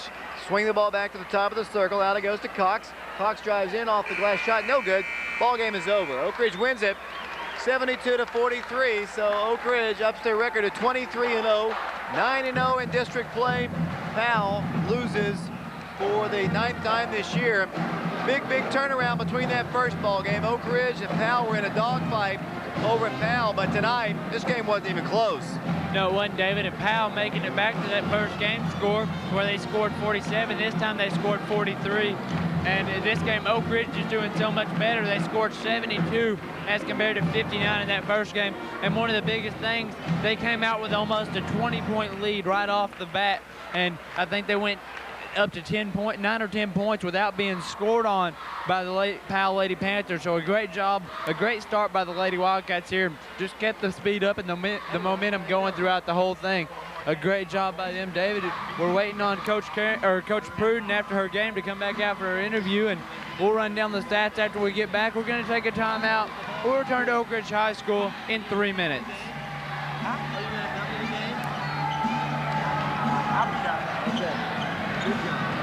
swing the ball back to the top of the circle. Out it goes to Cox. Cox drives in off the glass shot, no good. Ball game is over. Oak Ridge wins it 72-43, so Oak Ridge ups their record to 23-0, 9-0 in district play. Powell loses for the 9th time this year. Big turnaround between that first ball game. Oak Ridge and Powell were in a dogfight over at Powell, but tonight this game wasn't even close. No, it wasn't, David. And Powell making it back to that first game score where they scored 47. This time they scored 43. And in this game, Oak Ridge is doing so much better. They scored 72 as compared to 59 in that first game. And one of the biggest things, they came out with almost a 20-point lead right off the bat. And I think they went up to 9 or 10 points without being scored on by the Powell Lady Panthers. So a great job, a great start by the Lady Wildcats here. Just kept the speed up and the momentum going throughout the whole thing. A great job by them, David. We're waiting on Coach Pruden after her game to come back out for her interview, and we'll run down the stats after we get back. We're going to take a timeout. We'll return to Oak Ridge High School in 3 minutes. I'll be done. Okay. Good job.